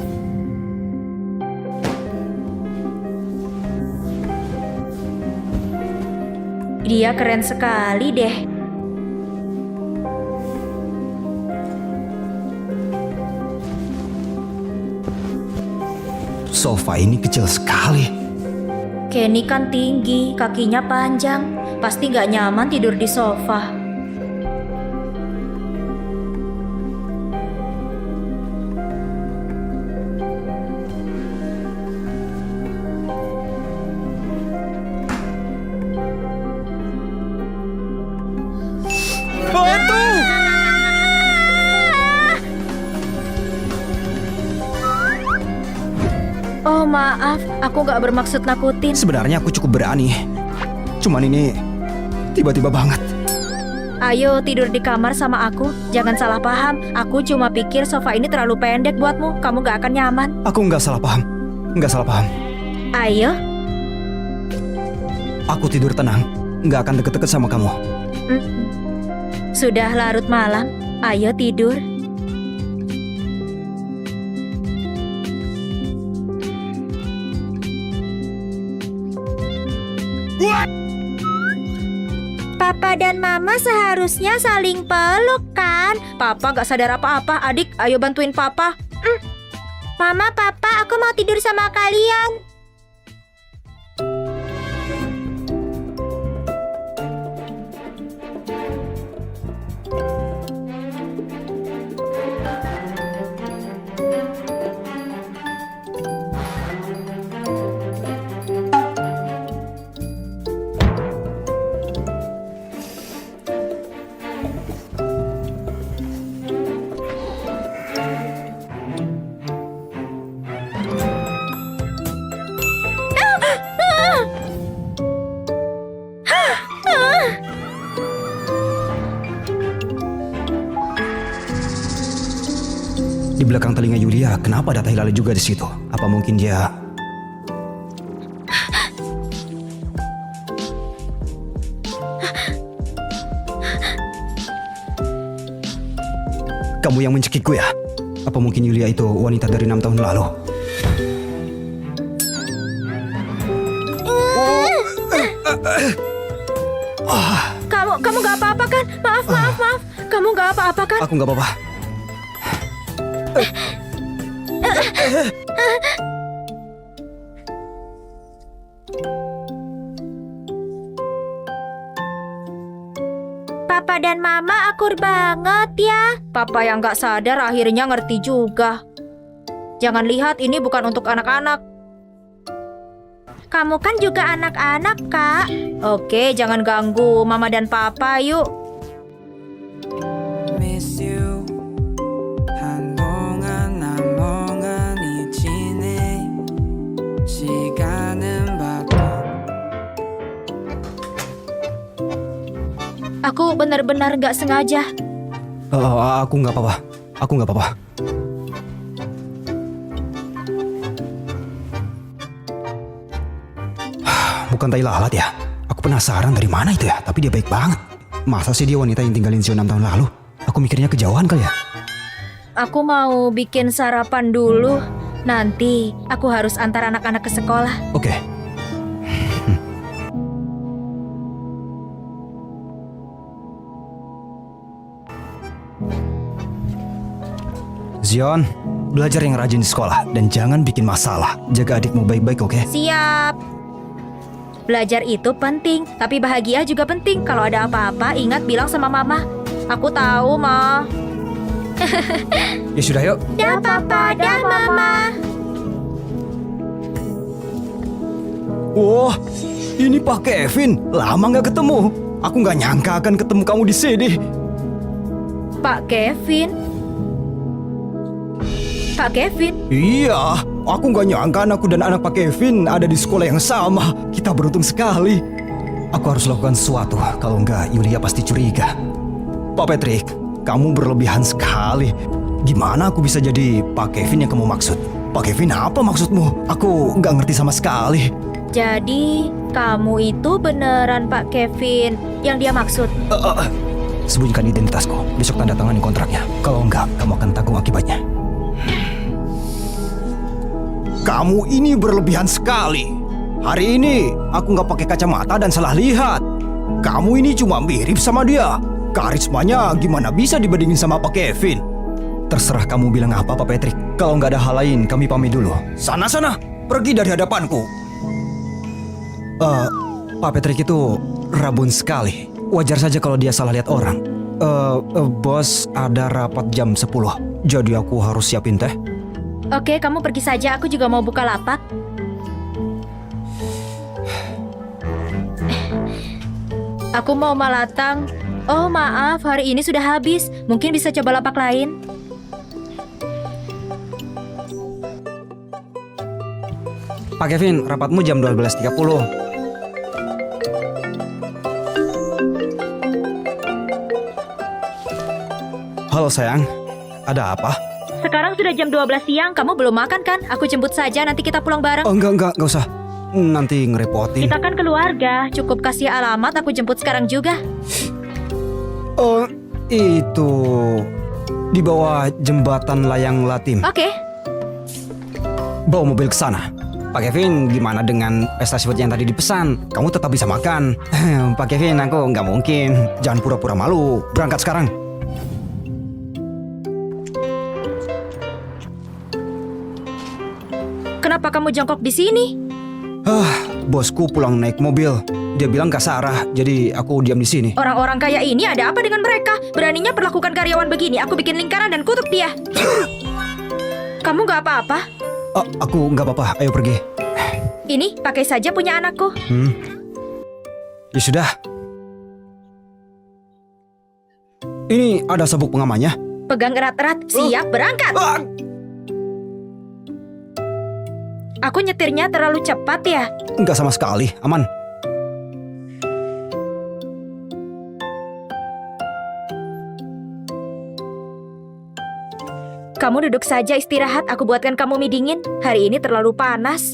Dia keren sekali deh. Sofa ini kecil sekali. Kenny kan tinggi, kakinya panjang. Pasti gak nyaman tidur di sofa. Oh maaf, aku gak bermaksud nakutin. Sebenarnya aku cukup berani. Cuman ini tiba-tiba banget. Ayo tidur di kamar sama aku. Jangan salah paham. Aku cuma pikir sofa ini terlalu pendek buatmu. Kamu gak akan nyaman. Aku nggak salah paham. Nggak salah paham. Ayo. Aku tidur tenang. Nggak akan deket-deket sama kamu. Sudah larut malam. Ayo tidur. Papa dan Mama seharusnya saling peluk kan? Papa gak sadar apa-apa. Adik, ayo bantuin Papa. Mama, Papa, aku mau tidur sama kalian. Di belakang telinga Yulia, kenapa ada tai lalat juga di situ? Apa mungkin dia... Kamu yang mencekikku ya? Apa mungkin Yulia itu wanita dari 6 tahun lalu? Kamu gak apa-apa kan? Maaf. Kamu gak apa-apa kan? Aku nggak apa-apa. Papa dan Mama akur banget ya. Papa yang gak sadar akhirnya ngerti juga. Jangan lihat ini bukan untuk anak-anak. Kamu kan juga anak-anak, Kak. Oke, jangan ganggu Mama dan Papa yuk. Miss you 한동안 난 멍하니 지내 시간은 바빠 Aku benar-benar gak sengaja. Aku nggak apa-apa. Aku nggak apa-apa. Bukan tai lalat ya? Aku penasaran dari mana itu ya, tapi dia baik banget. Masa sih dia wanita yang tinggalin Zio 6 tahun lalu? Aku mikirnya kejauhan kali ya? Aku mau bikin sarapan dulu. Nanti aku harus antar anak-anak ke sekolah. Oke. Zion, belajar yang rajin di sekolah dan jangan bikin masalah. Jaga adikmu baik-baik, oke? Siap. Belajar itu penting, tapi bahagia juga penting. Kalau ada apa-apa, ingat bilang sama Mama. Aku tahu, Ma. Ya sudah yuk. Dah Papa, dah Mama. Wah, ini Pak Kevin. Lama nggak ketemu. Aku nggak nyangka akan ketemu kamu di sini. Pak Kevin? Pak Kevin? Iya, aku nggak nyangka anakku dan anak Pak Kevin ada di sekolah yang sama. Kita beruntung sekali. Aku harus lakukan sesuatu, kalau enggak Yulia pasti curiga. Pak Patrick, kamu berlebihan sekali. Gimana aku bisa jadi Pak Kevin yang kamu maksud? Pak Kevin apa maksudmu? Aku nggak ngerti sama sekali. Jadi, kamu itu beneran Pak Kevin yang dia maksud? Sembunyikan identitasku, besok tanda tangani kontraknya. Kalau enggak, kamu akan tanggung akibatnya. Kamu ini berlebihan sekali. Hari ini aku nggak pakai kacamata dan salah lihat. Kamu ini cuma mirip sama dia. Karismanya gimana bisa dibandingin sama Pak Kevin? Terserah kamu bilang apa Pak Patrick. Kalau nggak ada hal lain, kami pamit dulu. Sana, pergi dari hadapanku. Pak Patrick itu rabun sekali. Wajar saja kalau dia salah lihat orang. Bos, ada rapat jam 10. Jadi aku harus siapin teh. Oke, kamu pergi saja. Aku juga mau buka lapak. Aku mau malatang. Oh maaf, hari ini sudah habis. Mungkin bisa coba lapak lain. Pak Kevin, rapatmu jam 12.30. Halo sayang, ada apa? Sekarang sudah jam 12 siang. Kamu belum makan kan? Aku jemput saja, nanti kita pulang bareng. Oh, enggak usah. Nanti ngerepotin. Kita kan keluarga. Cukup kasih alamat, aku jemput sekarang juga. Oh, itu di bawah jembatan Layang Latim. Oke. Bawa mobil ke sana. Pak Kevin, gimana dengan pesta seafood yang tadi dipesan? Kamu tetap bisa makan. Pak Kevin, aku nggak mungkin. Jangan pura-pura malu. Berangkat sekarang. Kenapa kamu jongkok di sini? Bosku pulang naik mobil. Dia bilang ke Sarah, jadi aku diam di sini. Orang-orang kaya ini ada apa dengan mereka? Beraninya perlakukan karyawan begini. Aku bikin lingkaran dan kutuk dia. Kamu nggak apa-apa? Aku nggak apa-apa. Ayo pergi. Ini pakai saja punya anakku. Ya sudah. Ini ada sabuk pengamannya. Pegang erat-erat. Siap berangkat. Aku nyetirnya terlalu cepat ya? Nggak sama sekali, aman. Kamu duduk saja istirahat, aku buatkan kamu mie dingin. Hari ini terlalu panas.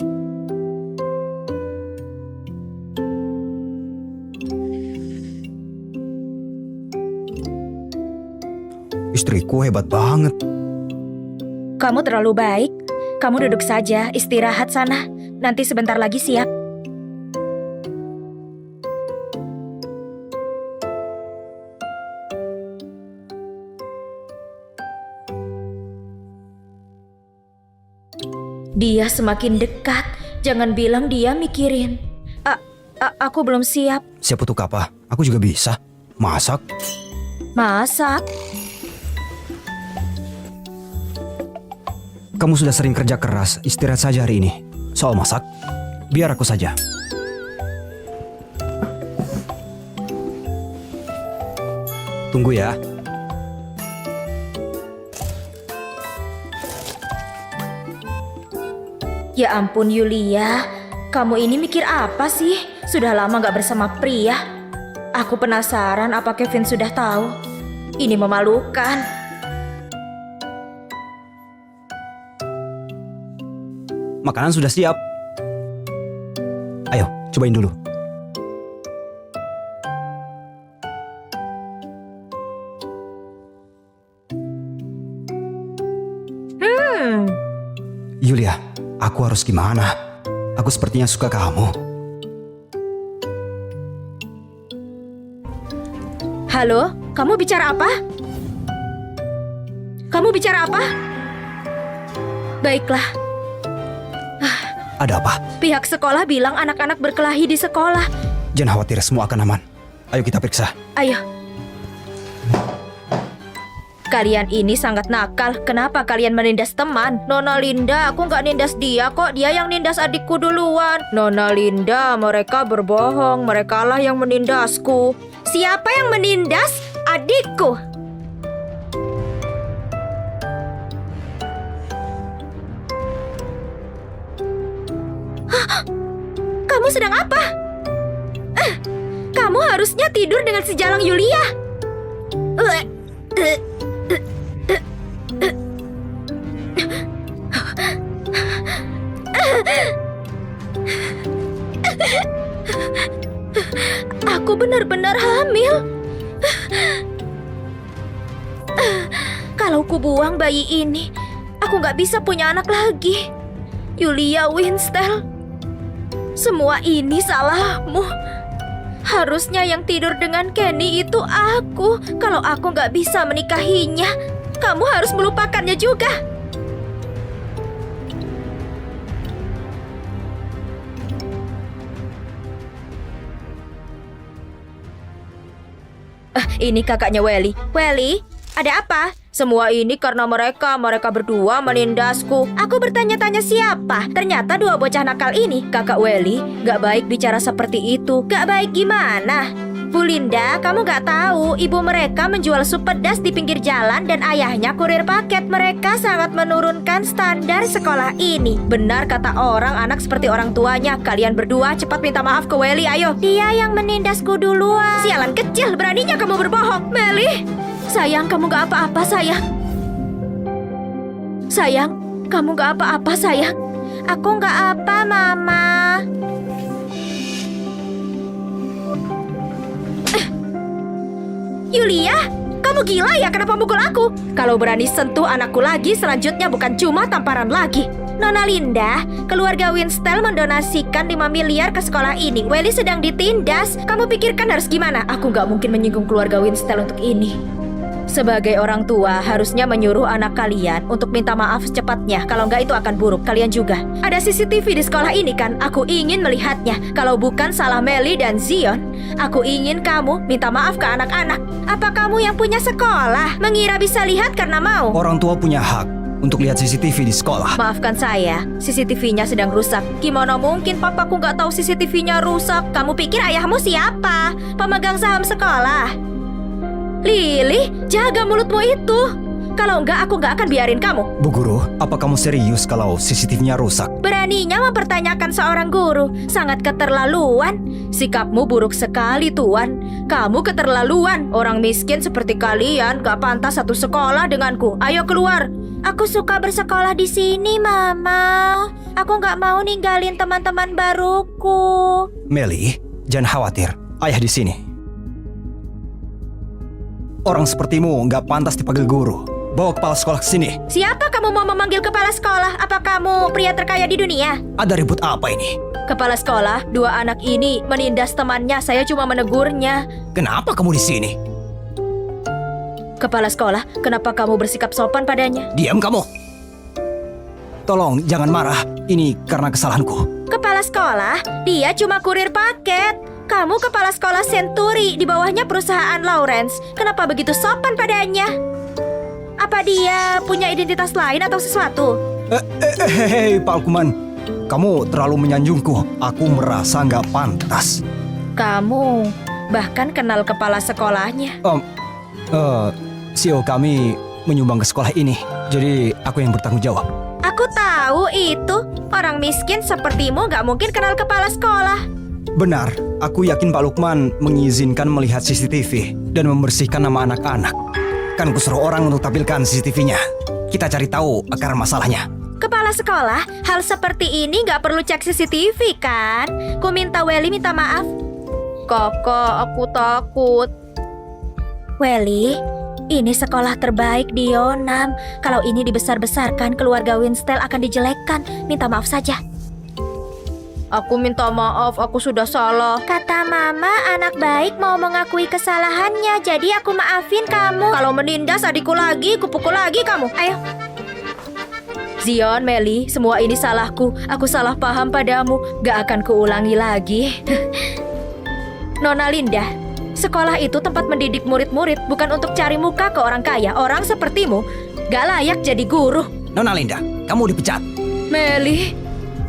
Istriku hebat banget. Kamu terlalu baik. Kamu duduk saja, istirahat sana. Nanti sebentar lagi siap. Dia semakin dekat. Jangan bilang dia mikirin. Aku belum siap. Siap untuk apa? Aku juga bisa. Masak. Masak? Kamu sudah sering kerja keras, istirahat saja hari ini. Soal masak, biar aku saja. Tunggu ya. Ya ampun Yulia, kamu ini mikir apa sih? Sudah lama gak bersama pria. Aku penasaran apa Kevin sudah tahu. Ini memalukan. Makanan sudah siap. Ayo, cobain dulu. Yulia, aku harus gimana? Aku sepertinya suka kamu. Halo, kamu bicara apa? Kamu bicara apa? Baiklah. Ada apa? Pihak sekolah bilang anak-anak berkelahi di sekolah. Jangan khawatir, semua akan aman. Ayo kita periksa. Ayo. Kalian ini sangat nakal. Kenapa kalian menindas teman? Nona Linda, aku nggak nindas dia kok. Dia yang nindas adikku duluan. Nona Linda, mereka berbohong. Merekalah yang menindasku. Siapa yang menindas adikku? Hah? Kamu sedang apa? Kamu harusnya tidur dengan si Jalang Yulia. Aku benar-benar hamil. Kalau ku buang bayi ini, aku nggak bisa punya anak lagi. Yulia Winstel, semua ini salahmu. Harusnya yang tidur dengan Kenny itu aku. Kalau aku nggak bisa menikahinya, kamu harus melupakannya juga. Ini kakaknya Welly. Welly, ada apa? Semua ini karena mereka berdua menindasku. Aku bertanya-tanya siapa? Ternyata dua bocah nakal ini. Kakak Welly, gak baik bicara seperti itu. Gak baik gimana? Bu Linda, kamu gak tahu ibu mereka menjual sup pedas di pinggir jalan dan ayahnya kurir paket. Mereka sangat menurunkan standar sekolah ini. Benar kata orang, anak seperti orang tuanya. Kalian berdua cepat minta maaf ke Welly, ayo. Dia yang menindasku duluan. Sialan kecil, beraninya kamu berbohong. Melly, sayang, kamu gak apa-apa, sayang. Sayang, kamu gak apa-apa, sayang. Aku gak apa, Mama. Yulia, kamu gila ya kenapa mukul aku? Kalau berani sentuh anakku lagi, selanjutnya bukan cuma tamparan lagi. Nona Linda, keluarga Winstel mendonasikan 5 miliar ke sekolah ini. Welly sedang ditindas. Kamu pikirkan harus gimana? Aku gak mungkin menyinggung keluarga Winstel untuk ini. Sebagai orang tua, harusnya menyuruh anak kalian untuk minta maaf secepatnya. Kalau nggak itu akan buruk, kalian juga. Ada CCTV di sekolah ini kan? Aku ingin melihatnya. Kalau bukan salah Melly dan Zion, aku ingin kamu minta maaf ke anak-anak. Apa kamu yang punya sekolah? Mengira bisa lihat karena mau? Orang tua punya hak untuk lihat CCTV di sekolah. Maafkan saya, CCTV-nya sedang rusak. Gimana mungkin papaku nggak tahu CCTV-nya rusak? Kamu pikir ayahmu siapa? Pemegang saham sekolah. Lili, jaga mulutmu itu. Kalau enggak, aku nggak akan biarin kamu. Bu Guru, apa kamu serius kalau CCTV-nya rusak? Beraninya mempertanyakan seorang guru. Sangat keterlaluan. Sikapmu buruk sekali, Tuan. Kamu keterlaluan. Orang miskin seperti kalian gak pantas satu sekolah denganku. Ayo keluar. Aku suka bersekolah di sini, Mama. Aku nggak mau ninggalin teman-teman baruku. Melly, jangan khawatir. Ayah di sini. Orang sepertimu nggak pantas dipanggil guru. Bawa kepala sekolah ke sini. Siapa kamu mau memanggil kepala sekolah? Apa kamu pria terkaya di dunia? Ada ribut apa ini? Kepala sekolah, dua anak ini menindas temannya. Saya cuma menegurnya. Kenapa kamu di sini? Kepala sekolah, kenapa kamu bersikap sopan padanya? Diam kamu. Tolong jangan marah. Ini karena kesalahanku. Kepala sekolah, dia cuma kurir paket. Kamu kepala sekolah Century, di bawahnya perusahaan Lawrence. Kenapa begitu sopan padanya? Apa dia punya identitas lain atau sesuatu? Hei, Pak Alkuman. Kamu terlalu menyanjungku. Aku merasa nggak pantas. Kamu bahkan kenal kepala sekolahnya. CEO kami menyumbang ke sekolah ini. Jadi aku yang bertanggung jawab. Aku tahu itu. Orang miskin sepertimu nggak mungkin kenal kepala sekolah. Benar, aku yakin Pak Lukman mengizinkan melihat CCTV dan membersihkan nama anak-anak. Kan kusuruh orang untuk tampilkan CCTV-nya. Kita cari tahu akar masalahnya. Kepala sekolah, hal seperti ini nggak perlu cek CCTV kan? Ku minta Welly minta maaf. Kakak, aku takut. Welly, ini sekolah terbaik di Yonam. Kalau ini dibesar-besarkan, keluarga Winstel akan dijelekkan. Minta maaf saja. Aku minta maaf, aku sudah salah. Kata Mama, anak baik mau mengakui kesalahannya. Jadi aku maafin kamu. Kalau menindas adikku lagi, kupukul lagi kamu. Ayo. Zion, Melly, semua ini salahku. Aku salah paham padamu. Gak akan kuulangi lagi. Nona Linda, Sekolah itu tempat mendidik murid-murid, bukan untuk cari muka ke orang kaya. Orang sepertimu gak layak jadi guru. Nona Linda, kamu dipecat. Meli,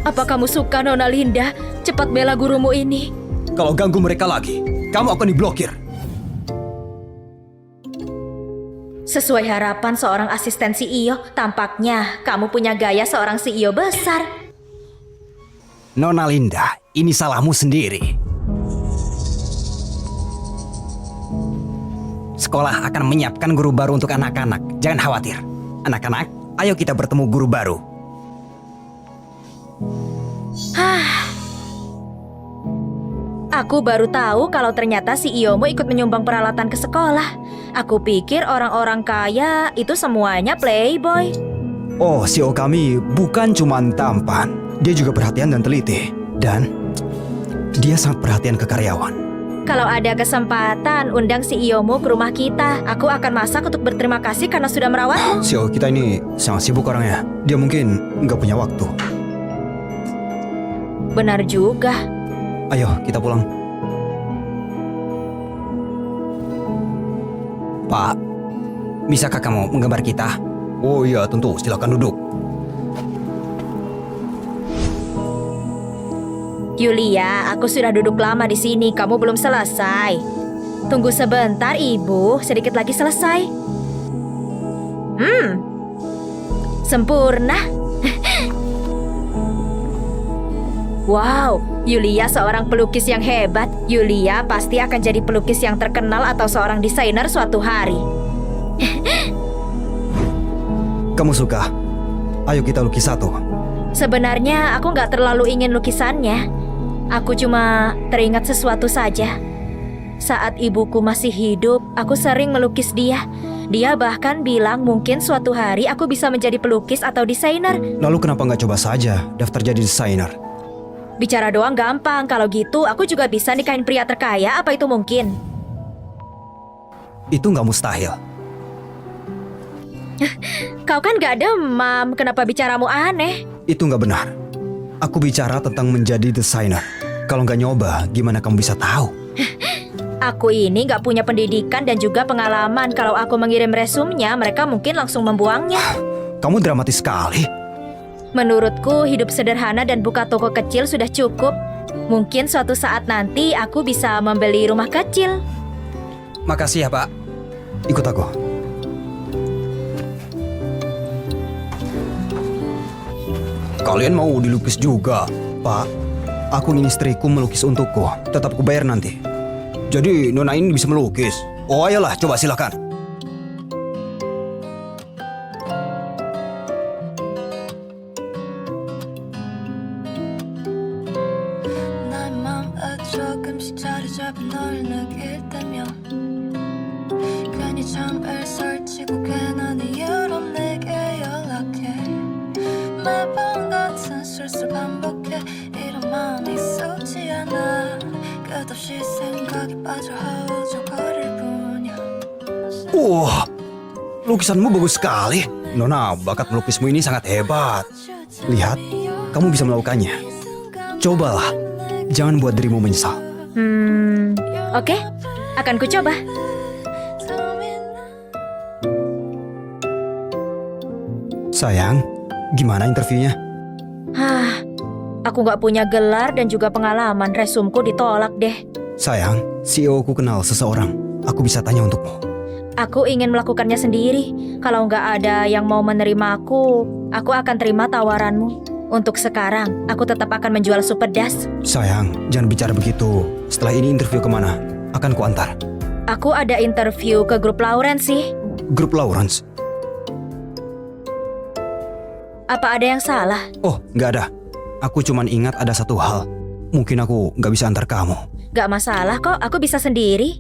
apa kamu suka Nona Linda? Cepat bela gurumu ini. Kalau ganggu mereka lagi, kamu akan diblokir. Sesuai harapan seorang asisten CEO, tampaknya kamu punya gaya seorang CEO besar. Nona Linda, ini salahmu sendiri. Sekolah akan menyiapkan guru baru untuk anak-anak. Jangan khawatir. Anak-anak, ayo kita bertemu guru baru. Aku baru tahu kalau ternyata CEO-mu ikut menyumbang peralatan ke sekolah. Aku pikir orang-orang kaya itu semuanya playboy. Oh, CEO kami bukan cuma tampan. Dia juga perhatian dan teliti. Dan dia sangat perhatian ke karyawan. Kalau ada kesempatan, undang CEO-mu ke rumah kita. Aku akan masak untuk berterima kasih karena sudah merawatmu. CEO kita ini sangat sibuk orangnya. Dia mungkin nggak punya waktu. Benar juga. Ayo, kita pulang. Pak, bisakah kamu menggambar kita? Oh iya, tentu. Silakan duduk. Yulia, aku sudah duduk lama di sini. Kamu belum selesai. Tunggu sebentar, Ibu. Sedikit lagi selesai. Sempurna. Wow, Yulia seorang pelukis yang hebat. Yulia pasti akan jadi pelukis yang terkenal atau seorang desainer suatu hari. Kamu suka? Ayo kita lukis satu. Sebenarnya aku nggak terlalu ingin lukisannya. Aku cuma teringat sesuatu saja. Saat ibuku masih hidup, aku sering melukis dia. Dia bahkan bilang mungkin suatu hari aku bisa menjadi pelukis atau desainer. Lalu kenapa nggak coba saja daftar jadi desainer? Bicara doang gampang, kalau gitu aku juga bisa nikahin pria terkaya, apa itu mungkin? Itu nggak mustahil. Kau kan gak demam, kenapa bicaramu aneh? Itu nggak benar. Aku bicara tentang menjadi desainer. Kalau nggak nyoba, gimana kamu bisa tahu? Aku ini gak punya pendidikan dan juga pengalaman. Kalau aku mengirim resumenya, mereka mungkin langsung membuangnya. Kamu dramatis sekali. Menurutku, hidup sederhana dan buka toko kecil sudah cukup. Mungkin suatu saat nanti aku bisa membeli rumah kecil. Makasih ya, Pak. Ikut aku. Kalian mau dilukis juga? Pak, aku ingin istriku melukis untukku. Tetap kubayar nanti. Jadi Nona ini bisa melukis. Oh ayolah, coba silakan. 날 마음에 조금씩 자리 잡은 널 느낄 때면 괜히 잠을 설치고 괜한 이유로 내게 연락해 매번 같은 실수를 반복해 이런 마음이 썩지 않아 끝없이 생각이 빠져 허우적거릴 뿐이야 Wah, lukisanmu bagus sekali. Nona, bakat melukismu ini sangat hebat. Lihat, kamu bisa melakukannya. Cobalah, jangan buat dirimu menyesal. Oke, akan ku coba. Sayang, gimana interviewnya? Aku gak punya gelar dan juga pengalaman. Resumku ditolak deh. Sayang, CEO ku kenal seseorang. Aku bisa tanya untukmu. Aku ingin melakukannya sendiri. Kalau nggak ada yang mau menerima aku akan terima tawaranmu. Untuk sekarang, aku tetap akan menjual sup pedas. Sayang, jangan bicara begitu. Setelah ini interview kemana? Akan kuantar. Aku ada interview ke grup Lawrence sih. Grup Lawrence? Apa ada yang salah? Oh, nggak ada. Aku cuman ingat ada satu hal. Mungkin aku nggak bisa antar kamu. Gak masalah kok, aku bisa sendiri.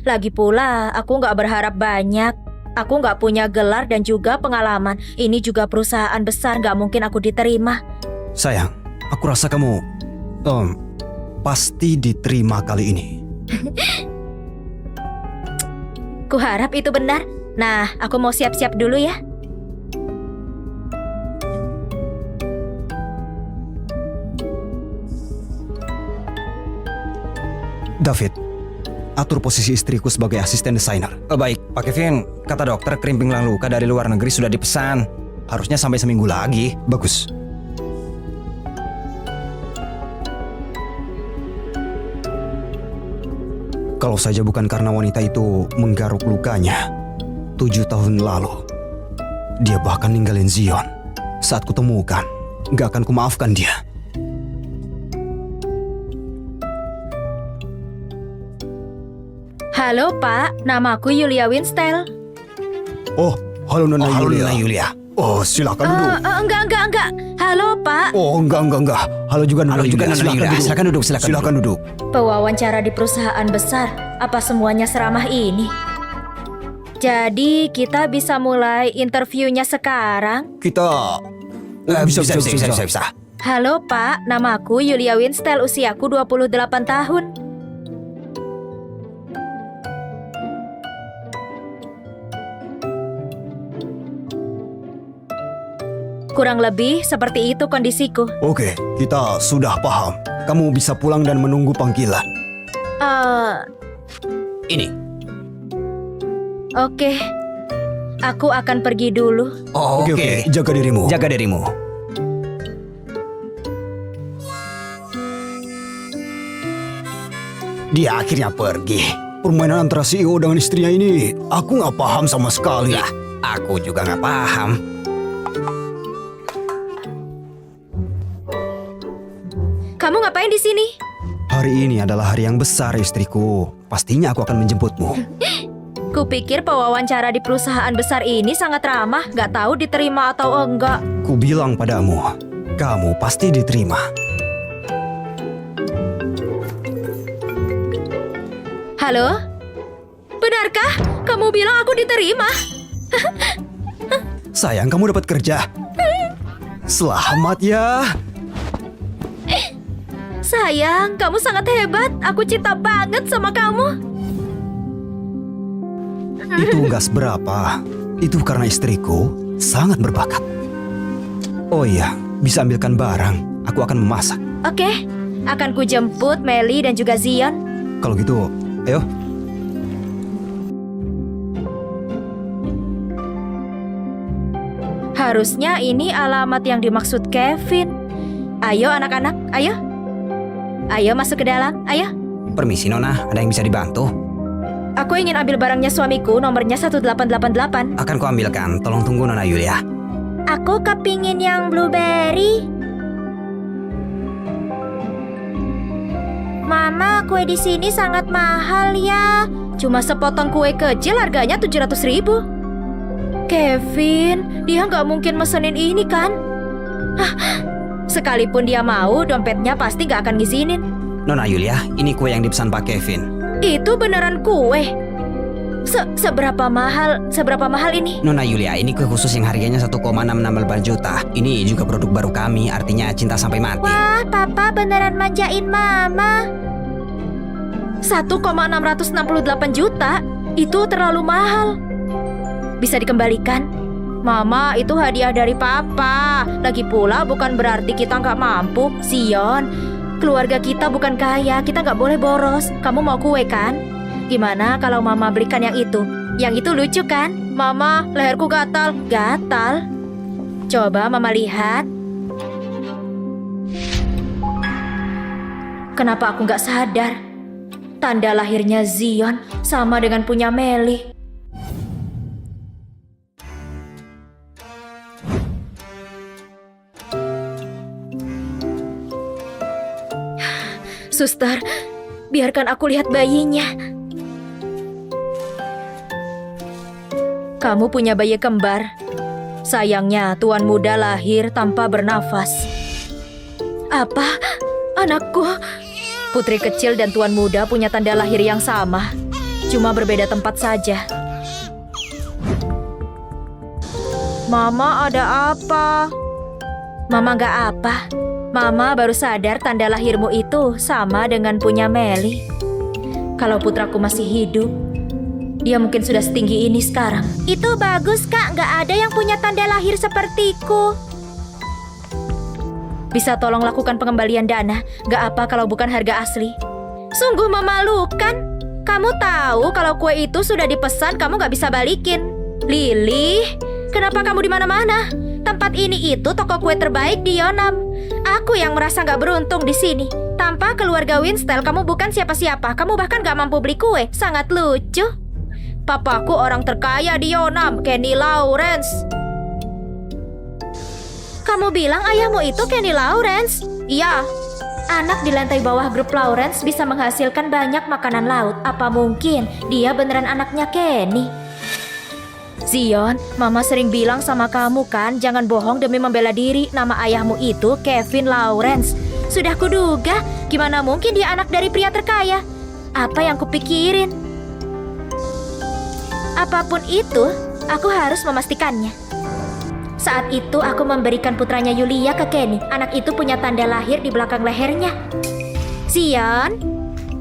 Lagi pula, aku gak berharap banyak. Aku gak punya gelar dan juga pengalaman. Ini juga perusahaan besar, gak mungkin aku diterima. Sayang, aku rasa kamu pasti diterima kali ini. Kuharap itu benar. Nah, aku mau siap-siap dulu ya. David, atur posisi istriku sebagai asisten desainer. Baik, Pak Kevin, kata dokter krim pinggang luka dari luar negeri sudah dipesan. Harusnya sampai seminggu lagi. Bagus. Kalau saja bukan karena wanita itu menggaruk lukanya 7 tahun lalu, dia bahkan ninggalin Zion. Saat kutemukan, gak akan kumaafkan dia. Halo Pak, namaku Yulia Winstel. Oh, halo Nona Yulia. Oh, silakan duduk. Enggak. Halo Pak. Oh, enggak. Halo juga Nona Yulia. Silakan duduk. Silakan duduk. Pewawancara di perusahaan besar, apa semuanya seramah ini? Jadi kita bisa mulai interviewnya sekarang? Kita bisa. Halo Pak, namaku Yulia Winstel, usiaku 28 tahun. Kurang lebih seperti itu kondisiku. Oke, kita sudah paham. Kamu bisa pulang dan menunggu panggilan. Ini. Oke. Aku akan pergi dulu. Oh, oke. Jaga dirimu. Dia akhirnya pergi. Permainan antara CEO dengan istrinya ini, aku nggak paham sama sekali. Lah, aku juga nggak paham. Kamu ngapain di sini? Hari ini adalah hari yang besar, istriku. Pastinya aku akan menjemputmu. Kupikir pewawancara di perusahaan besar ini sangat ramah, gak tahu diterima atau enggak. Ku bilang padamu, kamu pasti diterima. Halo? Benarkah kamu bilang aku diterima? Sayang, kamu dapat kerja. Selamat ya. Sayang, kamu sangat hebat. Aku cinta banget sama kamu. Itu nggak seberapa. Itu karena istriku sangat berbakat. Oh iya, bisa ambilkan barang. Aku akan memasak. Oke, akan ku jemput Melly dan juga Zion. Kalau gitu, ayo. Harusnya ini alamat yang dimaksud Kevin. Ayo anak-anak, ayo. Ayo masuk ke dalam, ayo. Permisi Nona, ada yang bisa dibantu? Aku ingin ambil barangnya suamiku, nomornya 1888. Akan kuambilkan, tolong tunggu Nona Yulia. Aku kepingin yang blueberry. Mama, kue di sini sangat mahal ya. Cuma sepotong kue kecil harganya 700.000. Kevin, dia nggak mungkin mesenin ini kan? Hah, sekalipun dia mau, dompetnya pasti nggak akan ngizinin. Nona Yulia, ini kue yang dipesan Pak Kevin. Itu beneran kue. Seberapa mahal ini? Nona Yulia, ini kue khusus yang harganya 1,668 juta. Ini juga produk baru kami, artinya cinta sampai mati. Wah, Papa beneran manjain Mama. 1,668 juta? Itu terlalu mahal. Bisa dikembalikan? Mama, itu hadiah dari Papa. Lagi pula bukan berarti kita nggak mampu. Zion, keluarga kita bukan kaya, kita nggak boleh boros. Kamu mau kue kan? Gimana kalau Mama belikan yang itu? Yang itu lucu kan? Mama, leherku gatal. Gatal? Coba Mama lihat. Kenapa aku nggak sadar? Tanda lahirnya Zion sama dengan punya Melly. Suster, biarkan aku lihat bayinya. Kamu punya bayi kembar. Sayangnya, tuan muda lahir tanpa bernafas. Apa? Anakku? Putri kecil dan tuan muda punya tanda lahir yang sama. Cuma berbeda tempat saja. Mama, ada apa? Mama gak apa. Mama baru sadar tanda lahirmu itu sama dengan punya Melly. Kalau putraku masih hidup, dia mungkin sudah setinggi ini sekarang. Itu bagus, Kak. Nggak ada yang punya tanda lahir sepertiku. Bisa tolong lakukan pengembalian dana? Nggak apa kalau bukan harga asli. Sungguh memalukan. Kamu tahu kalau kue itu sudah dipesan kamu gak bisa balikin. Lily, kenapa kamu di mana-mana? Tempat ini itu toko kue terbaik di Yonam. Aku yang merasa gak beruntung di sini. Tanpa keluarga Winstel, kamu bukan siapa-siapa. Kamu bahkan gak mampu beli kue. Sangat lucu. Papaku orang terkaya di Yonam, Kenny Lawrence. Kamu bilang ayahmu itu Kenny Lawrence? Iya. Anak di lantai bawah grup Lawrence bisa menghasilkan banyak makanan laut. Apa mungkin dia beneran anaknya Kenny? Zion, Mama sering bilang sama kamu kan, jangan bohong demi membela diri. Nama ayahmu itu Kevin Lawrence. Sudah kuduga, gimana mungkin dia anak dari pria terkaya? Apa yang kupikirin? Apapun itu, aku harus memastikannya. Saat itu aku memberikan putranya Yulia ke Kenny. Anak itu punya tanda lahir di belakang lehernya. Zion,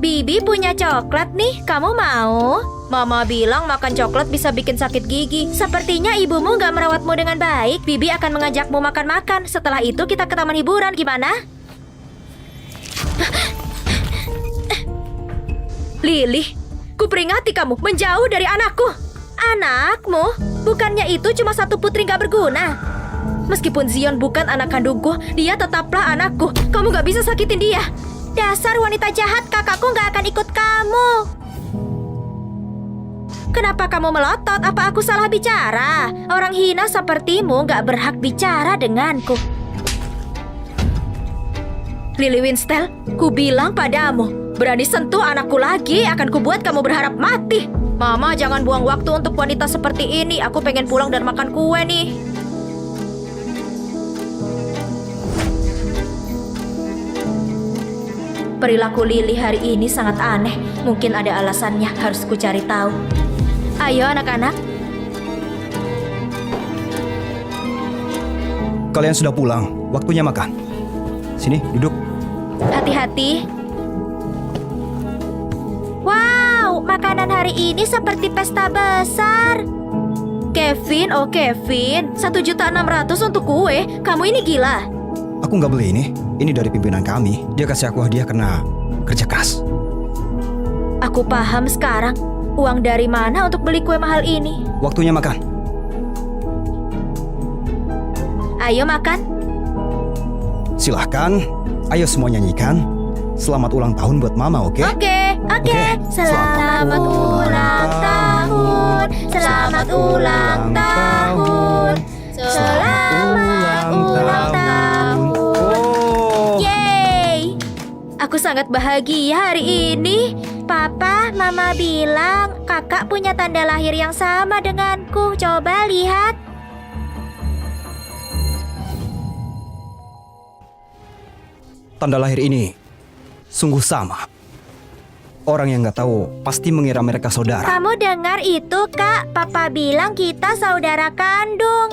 Bibi punya coklat nih, kamu mau? Mama bilang makan coklat bisa bikin sakit gigi. Sepertinya ibumu gak merawatmu dengan baik. Bibi akan mengajakmu makan-makan. Setelah itu kita ke taman hiburan, gimana? Lily, kuperingati kamu menjauh dari anakku. Anakmu? Bukannya itu cuma satu putri gak berguna? Meskipun Zion bukan anak kandungku, dia tetaplah anakku. Kamu gak bisa sakitin dia. Dasar wanita jahat, kakakku gak akan ikut kamu. Kenapa kamu melotot? Apa aku salah bicara? Orang hina sepertimu gak berhak bicara denganku. Lily Winstel, ku bilang padamu, berani sentuh anakku lagi akan kubuat kamu berharap mati. Mama, jangan buang waktu untuk wanita seperti ini. Aku pengen pulang dan makan kue nih. Perilaku Lily hari ini sangat aneh. Mungkin ada alasannya, harus ku cari tahu. Ayo anak-anak. Kalian sudah pulang, waktunya makan. Sini, duduk. Hati-hati. Wow, makanan hari ini seperti pesta besar. Kevin, oh Kevin, 1.600.000 untuk kue. Kamu ini gila. Aku nggak beli ini. Ini dari pimpinan kami. Dia kasih aku hadiah karena kerja keras. Aku paham sekarang. Uang dari mana untuk beli kue mahal ini? Waktunya makan. Ayo makan. Silahkan. Ayo semua nyanyikan. Selamat ulang tahun buat Mama, oke? Oke. Oke. Selamat ulang tahun. Selamat ulang tahun. Selamat ulang tahun. Yeay. Aku sangat bahagia hari ini. Papa, Mama bilang kakak punya tanda lahir yang sama denganku. Coba lihat. Tanda lahir ini sungguh sama. Orang yang nggak tahu pasti mengira mereka saudara. Kamu dengar itu, Kak? Papa bilang kita saudara kandung.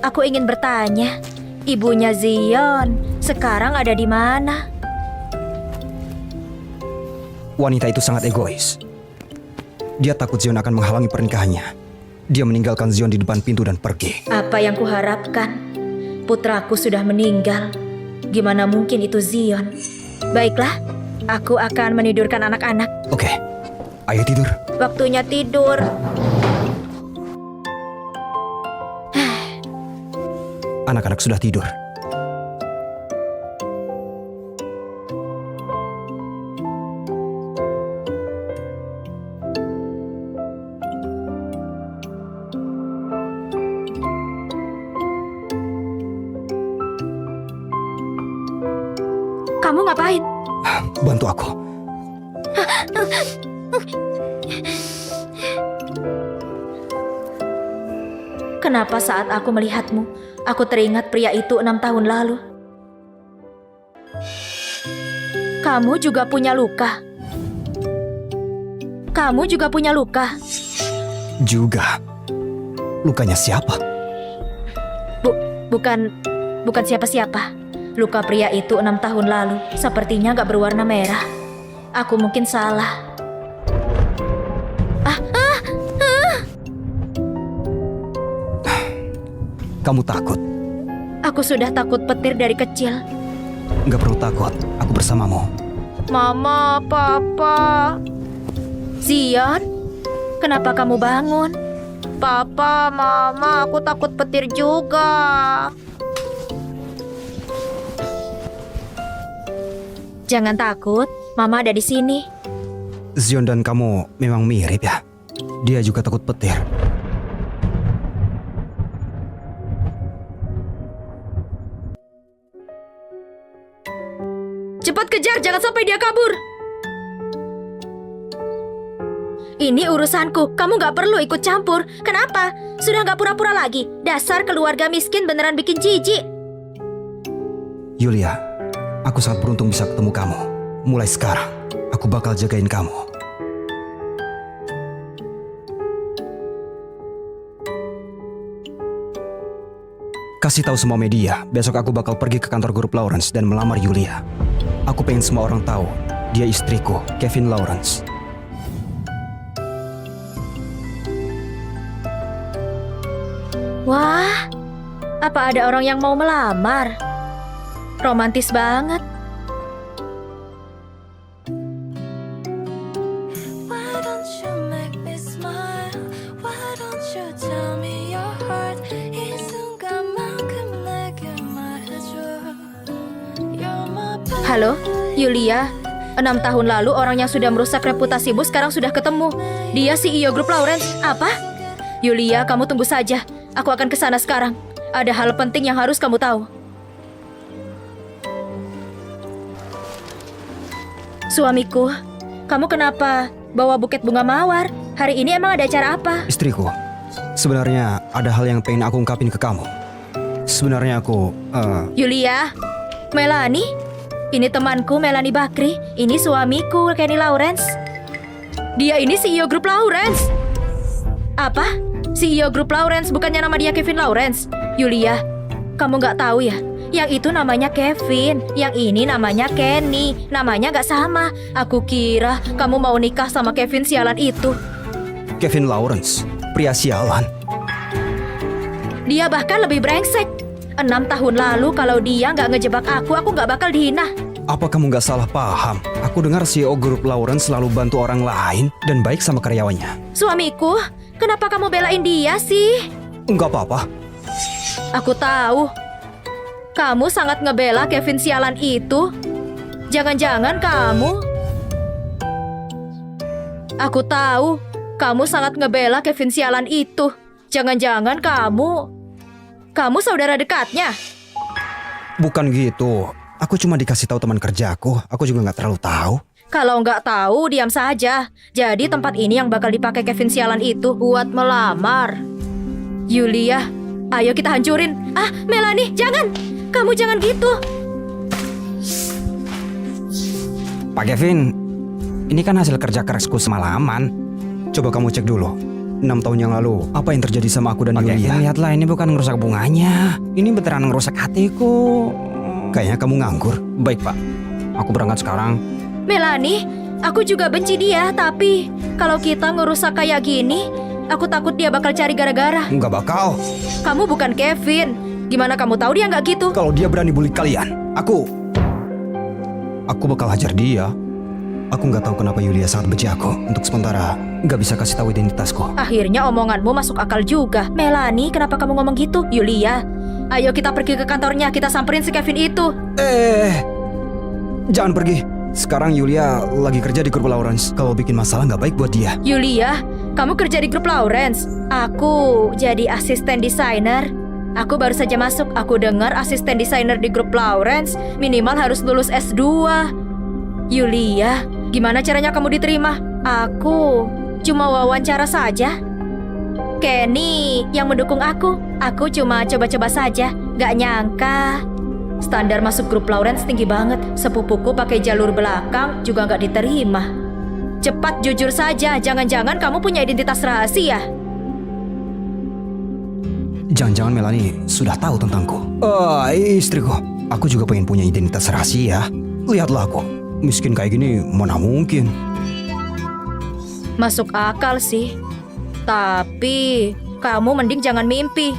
Aku ingin bertanya, ibunya Zion sekarang ada di mana? Wanita itu sangat egois. Dia takut Zion akan menghalangi pernikahannya. Dia meninggalkan Zion di depan pintu dan pergi. Apa yang kuharapkan? Putraku sudah meninggal. Gimana mungkin itu Zion? Baiklah, aku akan menidurkan anak-anak. Oke, ayo tidur. Waktunya tidur. Anak-anak sudah tidur. Kamu ngapain? Bantu aku. Kenapa saat aku melihatmu, aku teringat pria itu 6 tahun lalu? Kamu juga punya luka. Kamu juga punya luka. Juga. Lukanya siapa? Bukan siapa-siapa. Luka pria itu 6 tahun lalu. Sepertinya gak berwarna merah. Aku mungkin salah. Kamu takut? Aku sudah takut petir dari kecil. Nggak perlu takut, aku bersamamu. Mama, Papa. Zion, kenapa kamu bangun? Papa, Mama, aku takut petir juga. Jangan takut, Mama ada di sini. Zion dan kamu memang mirip ya. Dia juga takut petir. Cepat kejar, jangan sampai dia kabur. Ini urusanku, kamu gak perlu ikut campur. Kenapa? Sudah gak pura-pura lagi. Dasar keluarga miskin beneran bikin jijik. Yulia, aku sangat beruntung bisa ketemu kamu. Mulai sekarang, aku bakal jagain kamu. Kasih tahu semua media, besok aku bakal pergi ke kantor grup Lawrence dan melamar Yulia. Aku pengen semua orang tahu, dia istriku, Kevin Lawrence. Wah, apa ada orang yang mau melamar? Romantis banget. Why don't you make me smile? Why don't you tell me your heart? 이 순간만큼 내게 말해줘. You're my best. Halo, Yulia. 6 tahun lalu orang yang sudah merusak reputasimu sekarang sudah ketemu. Dia CEO grup Lawrence. Apa? Yulia, kamu tunggu saja. Aku akan ke sana sekarang. Ada hal penting yang harus kamu tahu. Suamiku, kamu kenapa bawa buket bunga mawar? Hari ini emang ada acara apa? Istriku, sebenarnya ada hal yang pengen aku ungkapin ke kamu. Sebenarnya aku, Yulia, Melanie, ini temanku Melanie Bakri. Ini suamiku Kenny Lawrence. Dia ini CEO grup Lawrence. Apa? CEO grup Lawrence bukannya nama dia Kevin Lawrence. Yulia, kamu nggak tahu ya? Yang itu namanya Kevin, yang ini namanya Kenny. Namanya nggak sama. Aku kira kamu mau nikah sama Kevin sialan itu. Kevin Lawrence, pria sialan. Dia bahkan lebih brengsek. 6 tahun lalu kalau dia nggak ngejebak aku nggak bakal dihina. Apa kamu nggak salah paham? Aku dengar CEO grup Lawrence selalu bantu orang lain dan baik sama karyawannya. Suamiku, kenapa kamu belain dia sih? Nggak apa-apa. Aku tahu. Kamu sangat ngebela Kevin sialan itu. Jangan-jangan kamu... Aku tahu. Kamu sangat ngebela Kevin sialan itu. Jangan-jangan kamu... Kamu saudara dekatnya. Bukan gitu. Aku cuma dikasih tahu teman kerjaku. Aku juga nggak terlalu tahu. Kalau nggak tahu, diam saja. Jadi tempat ini yang bakal dipakai Kevin sialan itu buat melamar. Yulia, ayo kita hancurin. Ah, Melanie, jangan. Kamu jangan gitu. Pak Kevin, ini kan hasil kerja kerasku semalaman. Coba kamu cek dulu. 6 tahun yang lalu, apa yang terjadi sama aku dan Yulia? Lihatlah, ini bukan ngerusak bunganya. Ini beneran ngerusak hatiku. Kayaknya kamu nganggur. Baik, Pak. Aku berangkat sekarang. Melanie, aku juga benci dia. Tapi kalau kita ngerusak kayak gini, aku takut dia bakal cari gara-gara. Nggak bakal. Kamu bukan Kevin. Gimana kamu tahu dia nggak gitu? Kalau dia berani bully kalian, aku bakal hajar dia. Aku nggak tahu kenapa Yulia sangat benci aku. Untuk sementara, nggak bisa kasih tahu identitasku. Akhirnya omonganmu masuk akal juga. Melanie, kenapa kamu ngomong gitu? Yulia, ayo kita pergi ke kantornya. Kita samperin si Kevin itu. Jangan pergi. Sekarang Yulia lagi kerja di grup Lawrence. Kalau bikin masalah nggak baik buat dia. Yulia, kamu kerja di grup Lawrence. Aku jadi asisten desainer. Aku baru saja masuk. Aku dengar asisten desainer di grup Lawrence minimal harus lulus S2. Yulia, gimana caranya kamu diterima? Aku cuma wawancara saja. Kenny yang mendukung aku. Aku cuma coba-coba saja. Gak nyangka standar masuk grup Lawrence tinggi banget. Sepupuku pakai jalur belakang juga gak diterima. Cepat jujur saja. Jangan-jangan kamu punya identitas rahasia. Jangan-jangan Melanie sudah tahu tentangku. Istriku. Aku juga pengen punya identitas rahasia. Lihatlah aku. Miskin kayak gini, mana mungkin. Masuk akal sih. Tapi kamu mending jangan mimpi.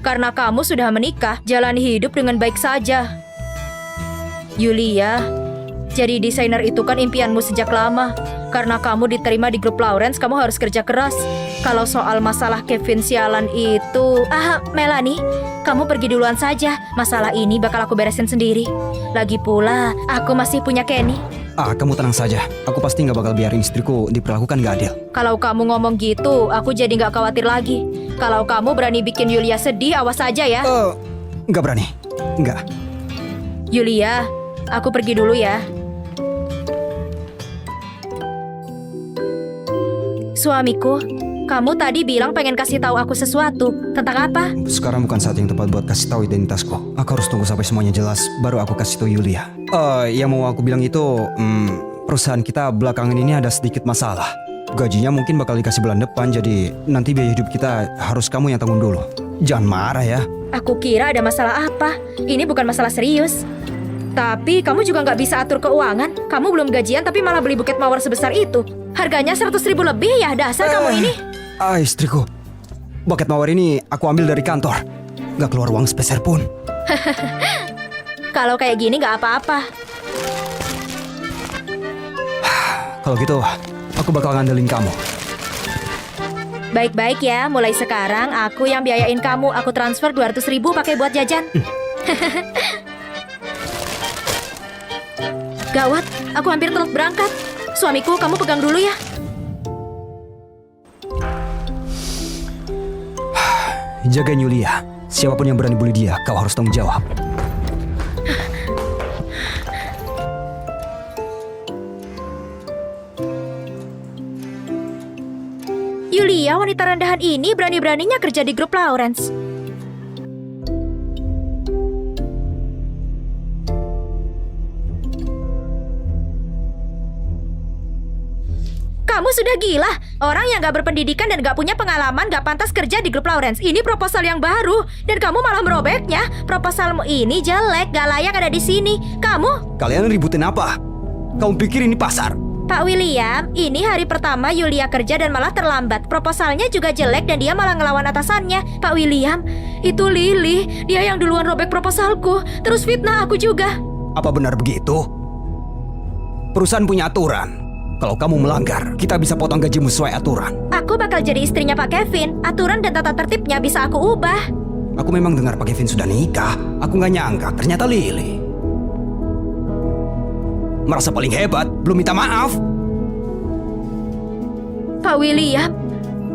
Karena kamu sudah menikah, jalani hidup dengan baik saja. Yulia, Jadi desainer itu kan impianmu sejak lama. Karena kamu diterima di grup Lawrence, kamu harus kerja keras. Kalau soal masalah Kevin sialan itu... Melanie, kamu pergi duluan saja. Masalah ini bakal aku beresin sendiri. Lagi pula, aku masih punya Kenny. Kamu tenang saja. Aku pasti nggak bakal biarin istriku diperlakukan gak adil. Kalau kamu ngomong gitu, aku jadi nggak khawatir lagi. Kalau kamu berani bikin Yulia sedih, awas aja ya. Nggak berani. Nggak. Yulia, aku pergi dulu ya. Suamiku, kamu tadi bilang pengen kasih tahu aku sesuatu. Tentang apa? Sekarang bukan saat yang tepat buat kasih tahu identitasku. Aku harus tunggu sampai semuanya jelas, baru aku kasih tahu Yulia. Yang mau aku bilang itu, perusahaan kita belakangan ini ada sedikit masalah. Gajinya mungkin bakal dikasih bulan depan, jadi nanti biaya hidup kita harus kamu yang tanggung dulu. Jangan marah ya. Aku kira ada masalah apa. Ini bukan masalah serius. Tapi kamu juga nggak bisa atur keuangan. Kamu belum gajian tapi malah beli buket mawar sebesar itu. Harganya 100.000 lebih ya, dasar kamu ini. Istriku, buket mawar ini aku ambil dari kantor. Gak keluar uang sepeser pun. Kalau kayak gini nggak apa-apa. Kalau gitu, aku bakal ngandelin kamu. Baik-baik ya, mulai sekarang aku yang biayain kamu. Aku transfer 200.000 pakai buat jajan. Gawat, aku hampir telat berangkat. Suamiku, kamu pegang dulu ya. Jagain Yulia. Siapapun yang berani bully dia, kau harus tanggung jawab. Yulia, wanita rendahan ini berani-beraninya kerja di grup Lawrence. Kamu sudah gila. Orang yang gak berpendidikan dan gak punya pengalaman gak pantas kerja di grup Lawrence. Ini proposal yang baru dan kamu malah merobeknya. Proposalmu ini jelek, gak layak ada di sini. Kamu... Kalian ributin apa? Kamu pikir ini pasar? Pak William, ini hari pertama Yulia kerja dan malah terlambat. Proposalnya juga jelek dan dia malah ngelawan atasannya. Pak William, itu Lily. Dia yang duluan robek proposalku. Terus fitnah aku juga. Apa benar begitu? Perusahaan punya aturan. Kalau kamu melanggar, kita bisa potong gajimu sesuai aturan. Aku bakal jadi istrinya Pak Kevin. Aturan dan tata tertibnya bisa aku ubah. Aku memang dengar Pak Kevin sudah nikah. Aku nggak nyangka, ternyata Lily. Merasa paling hebat, belum minta maaf. Pak William,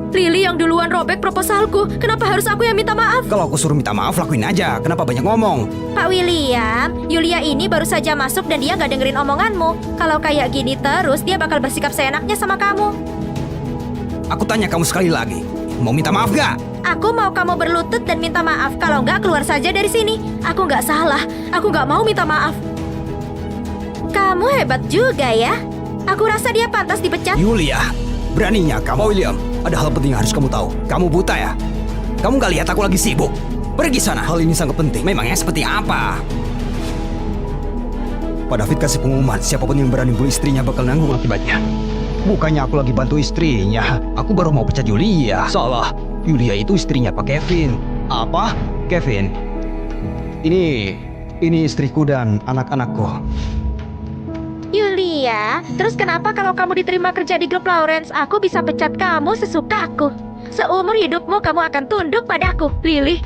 Lily yang duluan robek proposalku. Kenapa harus aku yang minta maaf? Kalau aku suruh minta maaf, lakuin aja. Kenapa banyak ngomong? Pak William, Yulia ini baru saja masuk dan dia nggak dengerin omonganmu. Kalau kayak gini terus, dia bakal bersikap seenaknya sama kamu. Aku tanya kamu sekali lagi. Mau minta maaf gak? Aku mau kamu berlutut dan minta maaf. Kalau nggak, keluar saja dari sini. Aku nggak salah. Aku nggak mau minta maaf. Kamu hebat juga ya. Aku rasa dia pantas dipecat. Yulia, beraninya kamu. William, ada hal penting yang harus kamu tahu. Kamu buta ya? Kamu gak lihat aku lagi sibuk? Pergi sana. Hal ini sangat penting. Memangnya seperti apa? Pak David kasih pengumuman. Siapapun yang berani bully istrinya bakal nanggung akibatnya. Bukannya aku lagi bantu istrinya. Aku baru mau pecat Yulia. Salah. Yulia itu istrinya Pak Kevin. Apa? Kevin? Ini istriku dan anak-anakku. Yulia, terus kenapa kalau kamu diterima kerja di grup Lawrence, aku bisa pecat kamu sesuka aku? Seumur hidupmu kamu akan tunduk padaku, Lily.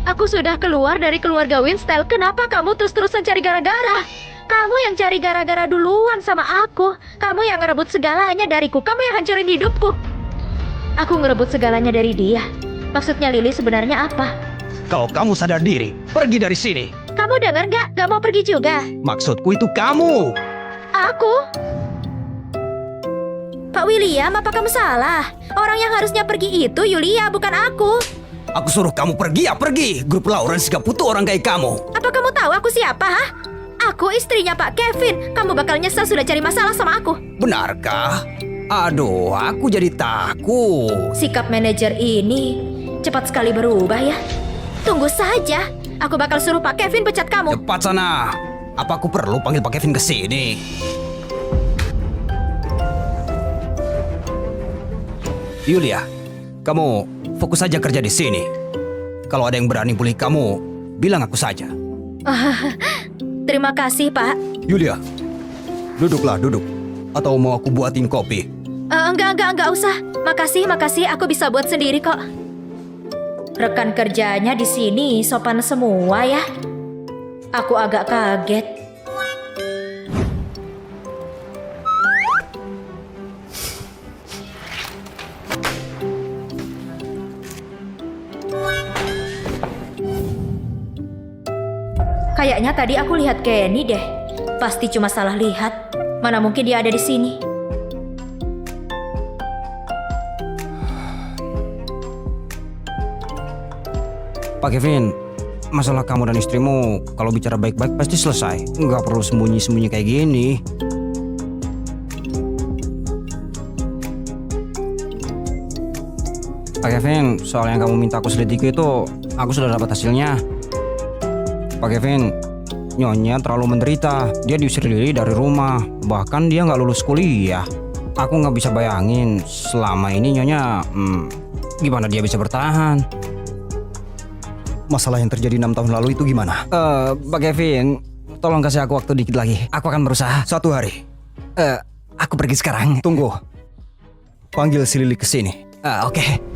Aku sudah keluar dari keluarga Winstall. Kenapa kamu terus-terusan cari gara-gara? Kamu yang cari gara-gara duluan sama aku. Kamu yang ngerebut segalanya dariku. Kamu yang hancurin hidupku. Aku ngerebut segalanya dari dia. Maksudnya Lily sebenarnya apa? Kalau kamu sadar diri, pergi dari sini. Kamu dengar gak? Gak mau pergi juga? Maksudku itu kamu. Aku? Pak William, apa kamu salah? Orang yang harusnya pergi itu Yulia, bukan aku. Aku suruh kamu pergi ya pergi. Grup Lawrence gak butuh orang kayak kamu. Apa kamu tahu aku siapa, ha? Aku istrinya Pak Kevin. Kamu bakal nyesel sudah cari masalah sama aku. Benarkah? Aduh, aku jadi takut. Sikap manajer ini cepat sekali berubah ya. Tunggu saja. Aku bakal suruh Pak Kevin pecat kamu. Cepat sana. Apa aku perlu panggil Pak Kevin ke sini? Yulia, kamu fokus saja kerja di sini. Kalau ada yang berani bully kamu, bilang aku saja. Terima kasih, Pak. Yulia, Duduklah, duduk. Atau mau aku buatin kopi? Enggak usah. Makasih, aku bisa buat sendiri kok. Rekan kerjanya di sini sopan semua ya. Aku agak kaget. Kayaknya tadi aku lihat Kenny deh. Pasti cuma salah lihat. Mana mungkin dia ada di sini. Pak Kevin, masalah kamu dan istrimu kalau bicara baik-baik pasti selesai. Nggak perlu sembunyi-sembunyi kayak gini. Pak Kevin, soal yang kamu minta aku selidiki itu, aku sudah dapat hasilnya. Pak Kevin, Nyonya terlalu menderita. Dia diusir Lily dari rumah. Bahkan dia nggak lulus kuliah. Aku nggak bisa bayangin selama ini Nyonya, gimana dia bisa bertahan. Masalah yang terjadi 6 tahun lalu itu gimana? Pak Kevin, tolong kasih aku waktu dikit lagi. Aku akan berusaha. 1 hari. Aku pergi sekarang. Tunggu. Panggil si Lily ke sini. Oke.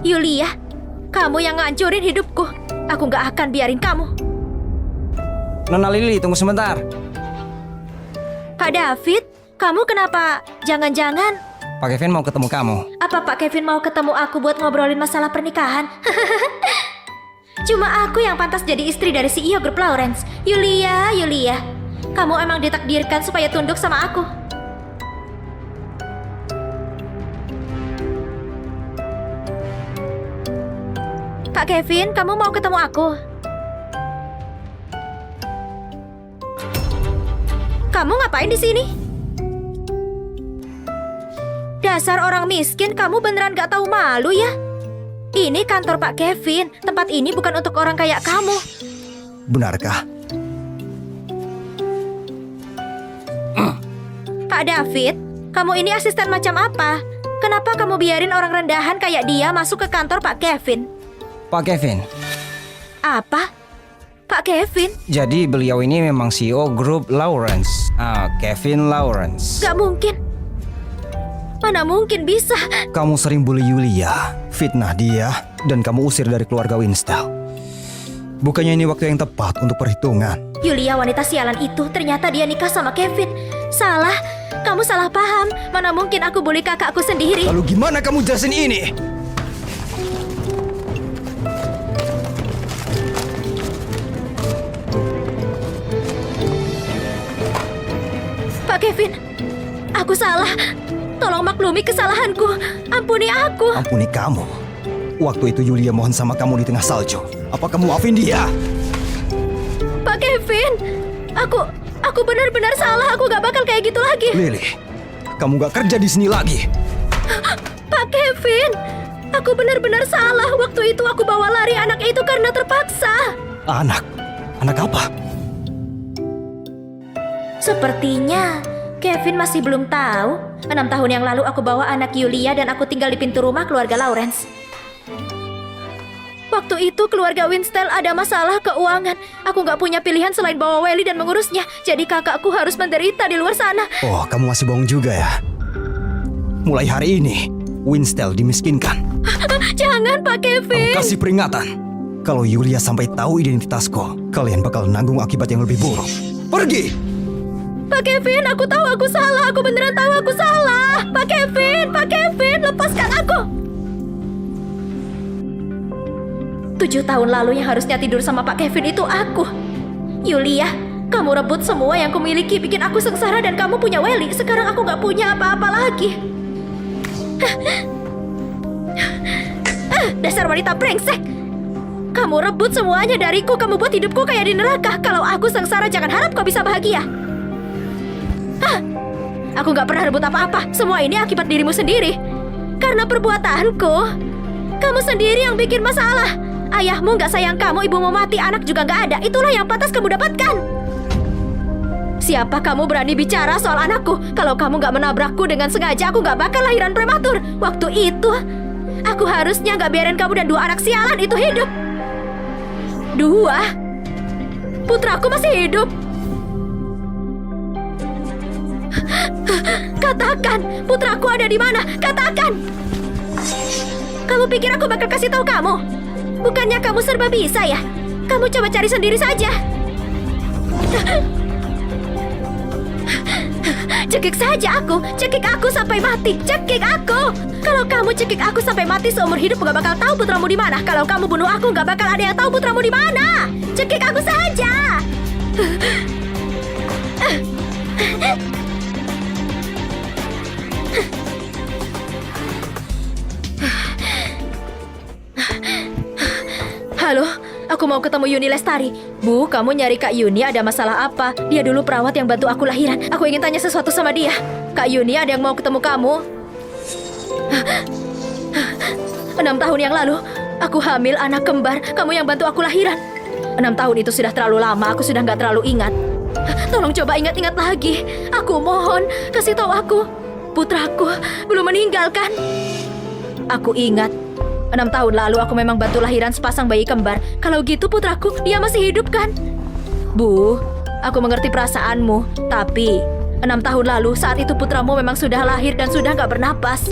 Yulia, kamu yang ngancurin hidupku. Aku gak akan biarin kamu. Nona Lily, tunggu sebentar. Kak David, kamu kenapa? Jangan-jangan Pak Kevin mau ketemu kamu. apa Pak Kevin mau ketemu aku buat ngobrolin masalah pernikahan? Cuma aku yang pantas jadi istri dari CEO Grup Lawrence. Yulia, kamu emang ditakdirkan supaya tunduk sama aku. Kak Kevin, kamu mau ketemu aku? Kamu ngapain di sini? Dasar orang miskin, kamu beneran gak tahu malu ya? Ini kantor Pak Kevin. Tempat ini bukan untuk orang kayak kamu. Benarkah? Kak David, kamu ini asisten macam apa? Kenapa kamu biarin orang rendahan kayak dia masuk ke kantor Pak Kevin? Pak Kevin, Apa? Pak Kevin? jadi beliau ini memang CEO Grup Lawrence. Kevin Lawrence. Gak mungkin. Mana mungkin bisa? Kamu sering bully Yulia, fitnah dia, dan kamu usir dari keluarga Winstel. Bukannya ini waktu yang tepat untuk perhitungan? Yulia wanita sialan itu, ternyata dia nikah sama Kevin. Salah, kamu salah paham. Mana mungkin aku bully kakakku sendiri? Lalu gimana kamu jelasin ini? Pak Kevin, aku salah. Tolong maklumi kesalahanku. Ampuni aku. Ampuni kamu. Waktu itu Yulia mohon sama kamu di tengah salju. Apa kamu maafin dia? Pak Kevin, aku benar-benar salah. Aku gak bakal kayak gitu lagi. Lily, kamu gak kerja di sini lagi. Pak Kevin, aku benar-benar salah. Waktu itu aku bawa lari anak itu karena terpaksa. Anak apa? Sepertinya Kevin masih belum tahu. 6 tahun yang lalu aku bawa anak Yulia dan aku tinggal di pintu rumah keluarga Lawrence. Waktu itu keluarga Winstel ada masalah keuangan. Aku gak punya pilihan selain bawa Welly dan mengurusnya. Jadi kakakku harus menderita di luar sana. Oh, kamu masih bohong juga ya? Mulai hari ini, Winstel dimiskinkan. Jangan Pak Kevin. Aku kasih peringatan. Kalau Yulia sampai tahu identitasku, kalian bakal nanggung akibat yang lebih buruk. Pergi! Pak Kevin, aku tahu aku salah. Aku beneran tahu aku salah. Pak Kevin, lepaskan aku. 7 tahun lalu yang harusnya tidur sama Pak Kevin itu aku. Yulia, kamu rebut semua yang kumiliki, bikin aku sengsara dan kamu punya Welly. Sekarang aku gak punya apa-apa lagi. Dasar wanita brengsek. Kamu rebut semuanya dariku. Kamu buat hidupku kayak di neraka. Kalau aku sengsara, jangan harap kau bisa bahagia. Aku gak pernah rebut apa-apa. Semua ini akibat dirimu sendiri. Karena perbuatanku. Kamu sendiri yang bikin masalah. Ayahmu gak sayang kamu, ibumu mati, anak juga gak ada. Itulah yang pantas kamu dapatkan. Siapa kamu berani bicara soal anakku? Kalau kamu gak menabrakku dengan sengaja, aku gak bakal lahiran prematur. Waktu itu, aku harusnya gak biarin kamu dan 2 anak sialan itu hidup. 2? Putraku masih hidup. Katakan, putraku ada di mana? Katakan. Kamu pikir aku bakal kasih tahu kamu? Bukannya kamu serba bisa ya? Kamu coba cari sendiri saja. Cekik saja aku, cekik aku sampai mati, cekik aku. Kalau kamu cekik aku sampai mati seumur hidup gak bakal tahu putramu di mana. Kalau kamu bunuh aku gak bakal ada yang tahu putramu di mana. Cekik aku saja. Halo, aku mau ketemu Yuni Lestari. Bu, kamu nyari Kak Yuni ada masalah apa? Dia dulu perawat yang bantu aku lahiran. Aku ingin tanya sesuatu sama dia. Kak Yuni ada yang mau ketemu kamu. 6 tahun yang lalu, aku hamil anak kembar. Kamu yang bantu aku lahiran. 6 tahun itu sudah terlalu lama, aku sudah nggak terlalu ingat. Tolong coba ingat-ingat lagi. Aku mohon, kasih tahu aku. Putraku belum meninggal kan? Aku ingat. 6 tahun lalu aku memang bantu lahiran sepasang bayi kembar. Kalau gitu putraku, dia masih hidup kan? Bu, aku mengerti perasaanmu. Tapi 6 tahun lalu saat itu putramu memang sudah lahir dan sudah nggak bernapas.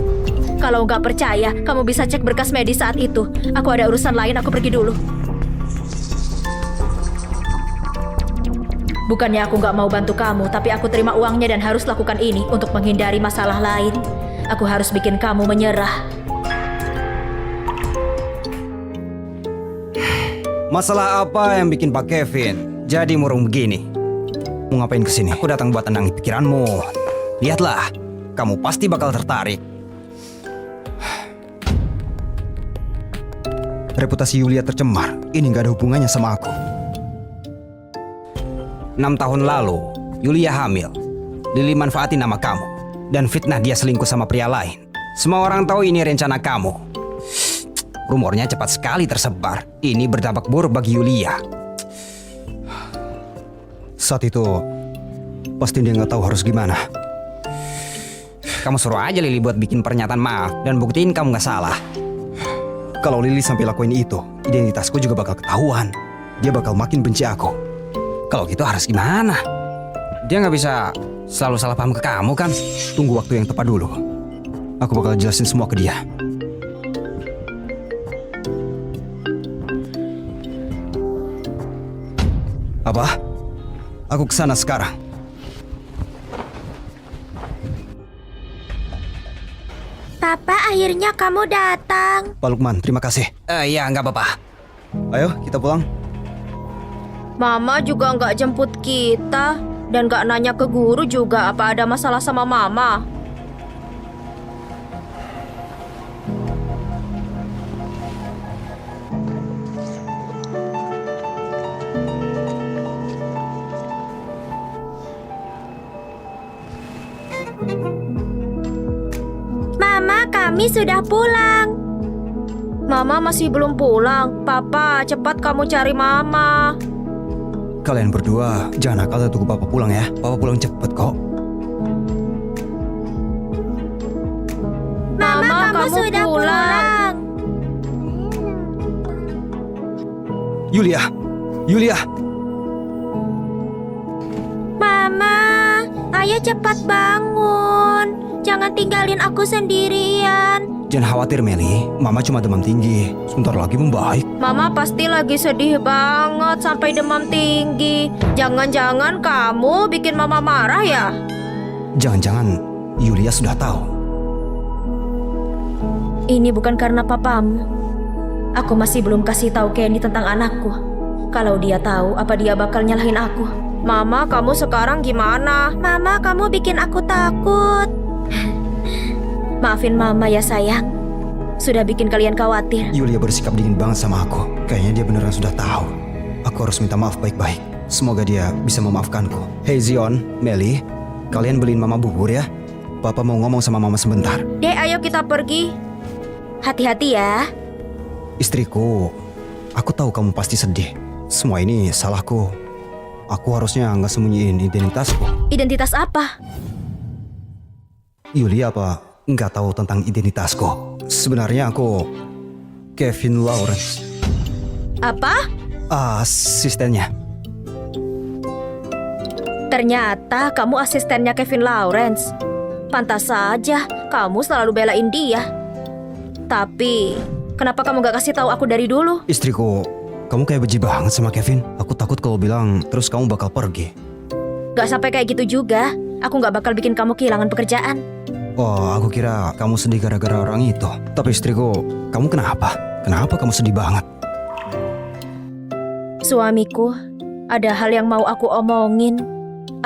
Kalau nggak percaya, kamu bisa cek berkas medis saat itu. Aku ada urusan lain, aku pergi dulu. Bukannya aku nggak mau bantu kamu, tapi aku terima uangnya dan harus lakukan ini untuk menghindari masalah lain. Aku harus bikin kamu menyerah. Masalah apa yang bikin Pak Kevin jadi murung begini? Mau ngapain kesini? Aku datang buat tenangin pikiranmu. Lihatlah, kamu pasti bakal tertarik. Reputasi Yulia tercemar. Ini gak ada hubungannya sama aku. 6 tahun lalu, Yulia hamil. Lily manfaatin nama kamu dan fitnah dia selingkuh sama pria lain. Semua orang tahu ini rencana kamu. Rumornya cepat sekali tersebar. Ini berdampak buruk bagi Yulia. Saat itu, pasti dia nggak tahu harus gimana. Kamu suruh aja Lily buat bikin pernyataan maaf dan buktiin kamu nggak salah. Kalau Lily sampai lakuin itu, identitasku juga bakal ketahuan. Dia bakal makin benci aku. Kalau gitu harus gimana? Dia nggak bisa selalu salah paham ke kamu kan? Tunggu waktu yang tepat dulu. Aku bakal jelasin semua ke dia. Apa? Aku kesana sekarang. Papa, akhirnya kamu datang. Pak Lukman, terima kasih. Iya, nggak apa-apa. Ayo, kita pulang. Mama juga nggak jemput kita dan nggak nanya ke guru juga apa ada masalah sama Mama. Mama, kami sudah pulang. Mama masih belum pulang. Papa, cepat kamu cari Mama. Kalian berdua jangan nakal dan tunggu Papa pulang ya. Papa pulang cepet kok. Mama, kamu sudah pulang. Yulia, Yulia. Mama, ayo cepat bangun. Jangan tinggalin aku sendirian. Jangan khawatir Meli, Mama cuma demam tinggi. Sebentar lagi membaik. Mama pasti lagi sedih banget sampai demam tinggi. Jangan-jangan kamu bikin Mama marah ya? Jangan-jangan Yulia sudah tahu. Ini bukan karena papamu. Aku masih belum kasih tahu Kenny tentang anakku. Kalau dia tahu, apa dia bakal nyalahin aku? Mama, kamu sekarang gimana? Mama, kamu bikin aku takut. Maafin Mama ya sayang. Sudah bikin kalian khawatir. Yulia bersikap dingin banget sama aku. Kayaknya dia beneran sudah tahu. Aku harus minta maaf baik-baik. Semoga dia bisa memaafkanku. Hey Zion, Meli, kalian beliin Mama bubur ya. Papa mau ngomong sama Mama sebentar. Dek, ayo kita pergi. Hati-hati ya. Istriku, aku tahu kamu pasti sedih. Semua ini salahku. Aku harusnya nggak sembunyiin identitasku. Identitas apa? Yulia apa nggak tahu tentang identitasku? Sebenarnya aku Kevin Lawrence. Apa? Asistennya. Ternyata kamu asistennya Kevin Lawrence. Pantas saja kamu selalu belain dia. Tapi kenapa kamu gak kasih tahu aku dari dulu? Istriku, kamu kayak benci banget sama Kevin. Aku takut kalau bilang terus kamu bakal pergi. Gak sampai kayak gitu juga. Aku gak bakal bikin kamu kehilangan pekerjaan. Oh, aku kira kamu sedih gara-gara orang itu. Tapi istriku, kamu kenapa? Kenapa kamu sedih banget? Suamiku, ada hal yang mau aku omongin.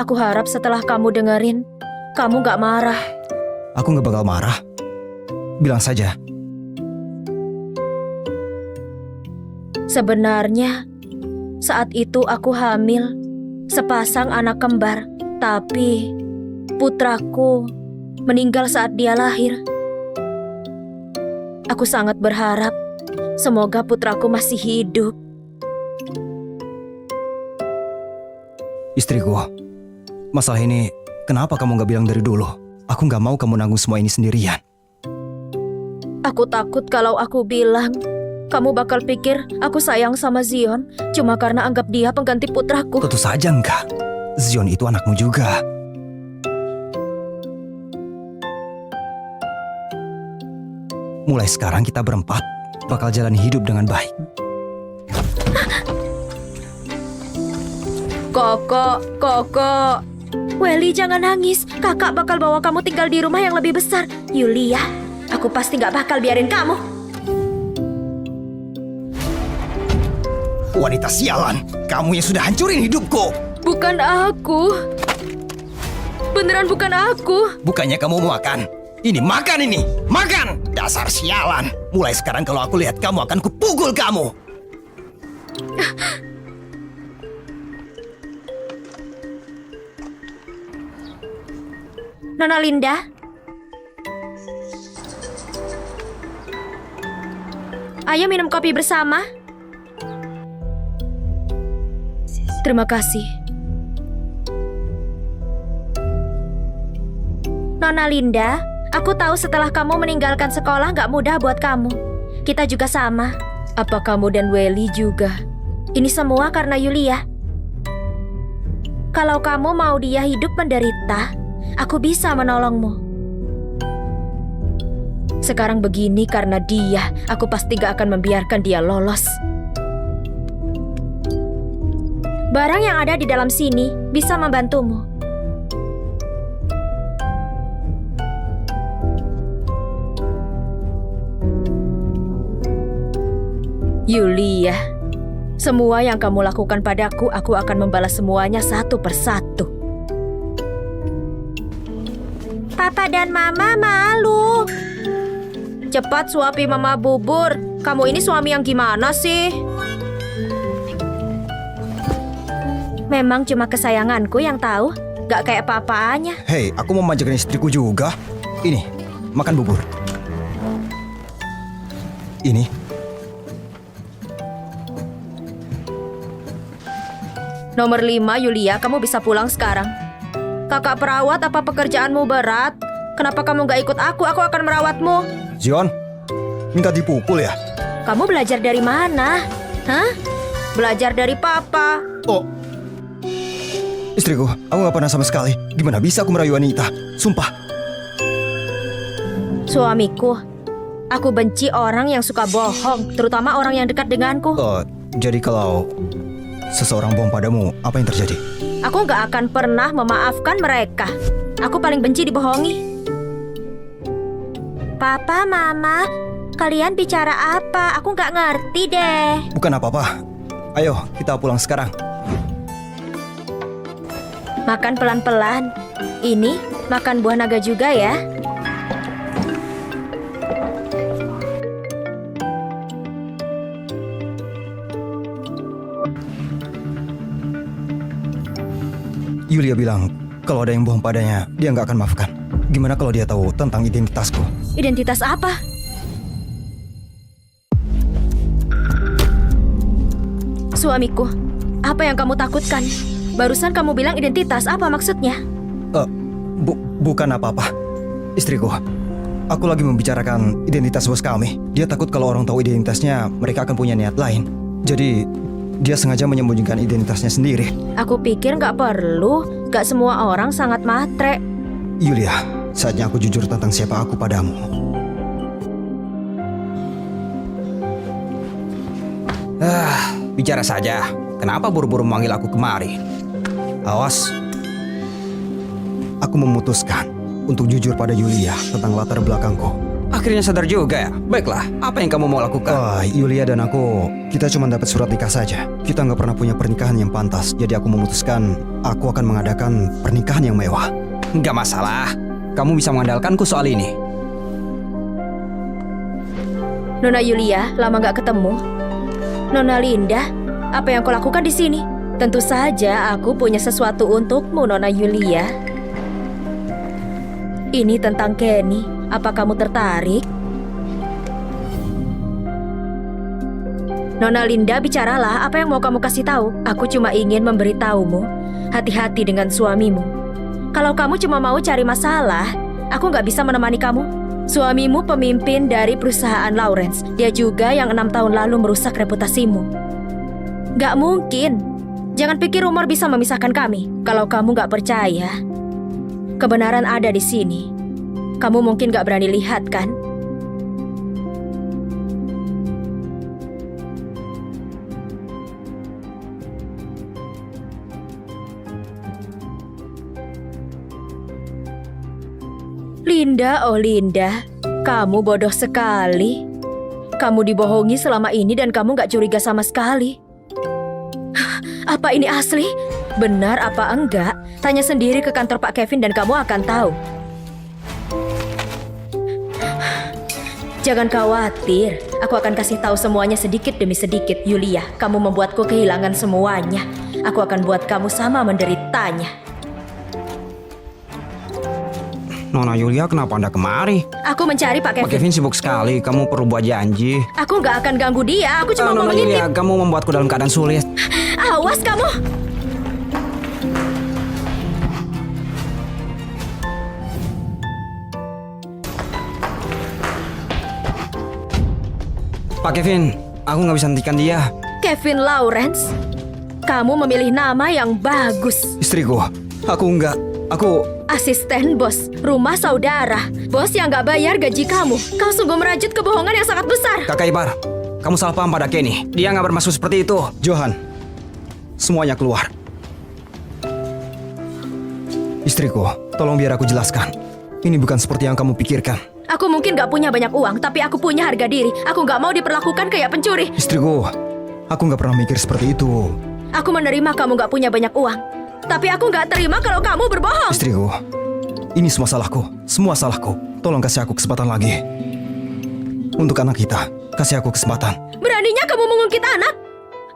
Aku harap setelah kamu dengerin, kamu gak marah. Aku gak bakal marah. Bilang saja. Sebenarnya, saat itu aku hamil sepasang anak kembar. Tapi putraku meninggal saat dia lahir. Aku sangat berharap semoga putraku masih hidup. Istriku, masalah ini kenapa kamu gak bilang dari dulu? Aku gak mau kamu nanggung semua ini sendirian. Aku takut kalau aku bilang, kamu bakal pikir aku sayang sama Zion cuma karena anggap dia pengganti putraku. Tentu saja enggak. Zion itu anakmu juga. Mulai sekarang kita berempat bakal jalani hidup dengan baik. Koko. Welly, jangan nangis. Kakak bakal bawa kamu tinggal di rumah yang lebih besar. Yulia, aku pasti gak bakal biarin kamu. Wanita sialan, kamu yang sudah hancurin hidupku. Bukan aku. Beneran bukan aku. Bukannya kamu mau makan? Ini makan ini, makan! Dasar sialan. Mulai sekarang kalau aku lihat kamu akan kupukul kamu. Nona Linda. Ayo minum kopi bersama. Terima kasih. Nona Linda, aku tahu setelah kamu meninggalkan sekolah gak mudah buat kamu. Kita juga sama. Apa kamu dan Welly juga? Ini semua karena Yulia. Kalau kamu mau dia hidup menderita, aku bisa menolongmu. Sekarang begini karena dia, aku pasti gak akan membiarkan dia lolos. Barang yang ada di dalam sini bisa membantumu. Yulia, semua yang kamu lakukan padaku, aku akan membalas semuanya satu persatu. Papa dan Mama malu. Cepat suapi Mama bubur. Kamu ini suami yang gimana sih? Memang cuma kesayanganku yang tahu, gak kayak papanya. Hei, aku mau manjakan istriku juga. Ini, makan bubur. Ini. Nomor 5, Yulia, kamu bisa pulang sekarang. Kakak perawat, apa pekerjaanmu berat? Kenapa kamu gak ikut aku? Aku akan merawatmu. Zion, minta dipukul ya? Kamu belajar dari mana? Hah? Belajar dari papa. Oh, istriku, aku gak pernah sama sekali. Gimana bisa aku merayu wanita? Sumpah. Suamiku, aku benci orang yang suka bohong, terutama orang yang dekat denganku. Jadi kalau seseorang bohong padamu, apa yang terjadi? Aku gak akan pernah memaafkan mereka. Aku paling benci dibohongi. Papa, Mama, kalian bicara apa? Aku gak ngerti deh. Bukan apa-apa. Ayo, kita pulang sekarang. Makan pelan-pelan. Ini makan buah naga juga ya. Yulia bilang, kalau ada yang bohong padanya, dia nggak akan maafkan. Gimana kalau dia tahu tentang identitasku? Identitas apa? Suamiku, apa yang kamu takutkan? Barusan kamu bilang identitas, apa maksudnya? Bukan apa-apa. Istriku, aku lagi membicarakan identitas bos kami. Dia takut kalau orang tahu identitasnya, mereka akan punya niat lain. Jadi, dia sengaja menyembunyikan identitasnya sendiri. Aku pikir nggak perlu. Nggak semua orang sangat matre. Yulia, saatnya aku jujur tentang siapa aku padamu. Bicara saja. Kenapa buru-buru memanggil aku kemari? Awas. Aku memutuskan untuk jujur pada Yulia tentang latar belakangku. Akhirnya sadar juga ya. Baiklah, apa yang kamu mau lakukan? Yulia dan aku, kita cuma dapat surat nikah saja. Kita nggak pernah punya pernikahan yang pantas. Jadi aku memutuskan aku akan mengadakan pernikahan yang mewah. Nggak masalah. Kamu bisa mengandalkanku soal ini. Nona Yulia, lama nggak ketemu. Nona Linda, apa yang kau lakukan di sini? Tentu saja aku punya sesuatu untukmu, Nona Yulia. Ini tentang Kenny. Apa kamu tertarik? Nona Linda, bicaralah. Apa yang mau kamu kasih tahu? Aku cuma ingin memberitahumu. Hati-hati dengan suamimu. Kalau kamu cuma mau cari masalah, aku nggak bisa menemani kamu. Suamimu pemimpin dari perusahaan Lawrence. Dia juga yang 6 tahun lalu merusak reputasimu. Nggak mungkin. Jangan pikir rumor bisa memisahkan kami. Kalau kamu nggak percaya, kebenaran ada di sini. Kamu mungkin gak berani lihat, kan? Linda, oh Linda, kamu bodoh sekali. Kamu dibohongi selama ini dan kamu gak curiga sama sekali. Apa ini asli? Benar apa enggak? Tanya sendiri ke kantor Pak Kevin dan kamu akan tahu. Jangan khawatir, aku akan kasih tahu semuanya sedikit demi sedikit. Yulia, kamu membuatku kehilangan semuanya. Aku akan buat kamu sama menderitanya. Nona Yulia, kenapa Anda kemari? Aku mencari Pak Pak Kevin. Kevin sibuk sekali, kamu perlu buat janji. Aku gak akan ganggu dia, aku cuma mau Nona mengintip. Yulia, kamu membuatku dalam keadaan sulit. Awas kamu! Pak Kevin, aku nggak bisa hentikan dia. Kevin Lawrence, kamu memilih nama yang bagus. Istriku, aku Asisten bos, rumah saudara. Bos yang gak bayar gaji kamu. Kau sungguh merajut kebohongan yang sangat besar. Kakak ipar. Kamu salah paham pada Kenny. Dia nggak bermaksud seperti itu. Johan, semuanya keluar. Istriku, tolong biar aku jelaskan. Ini bukan seperti yang kamu pikirkan. Aku mungkin gak punya banyak uang, tapi aku punya harga diri. Aku gak mau diperlakukan kayak pencuri. Istriku, aku nggak pernah mikir seperti itu. Aku menerima kamu gak punya banyak uang. Tapi aku gak terima kalau kamu berbohong. Istriku, ini semua salahku. Semua salahku. Tolong kasih aku kesempatan lagi. Untuk anak kita, kasih aku kesempatan. Beraninya kamu mengungkit anak?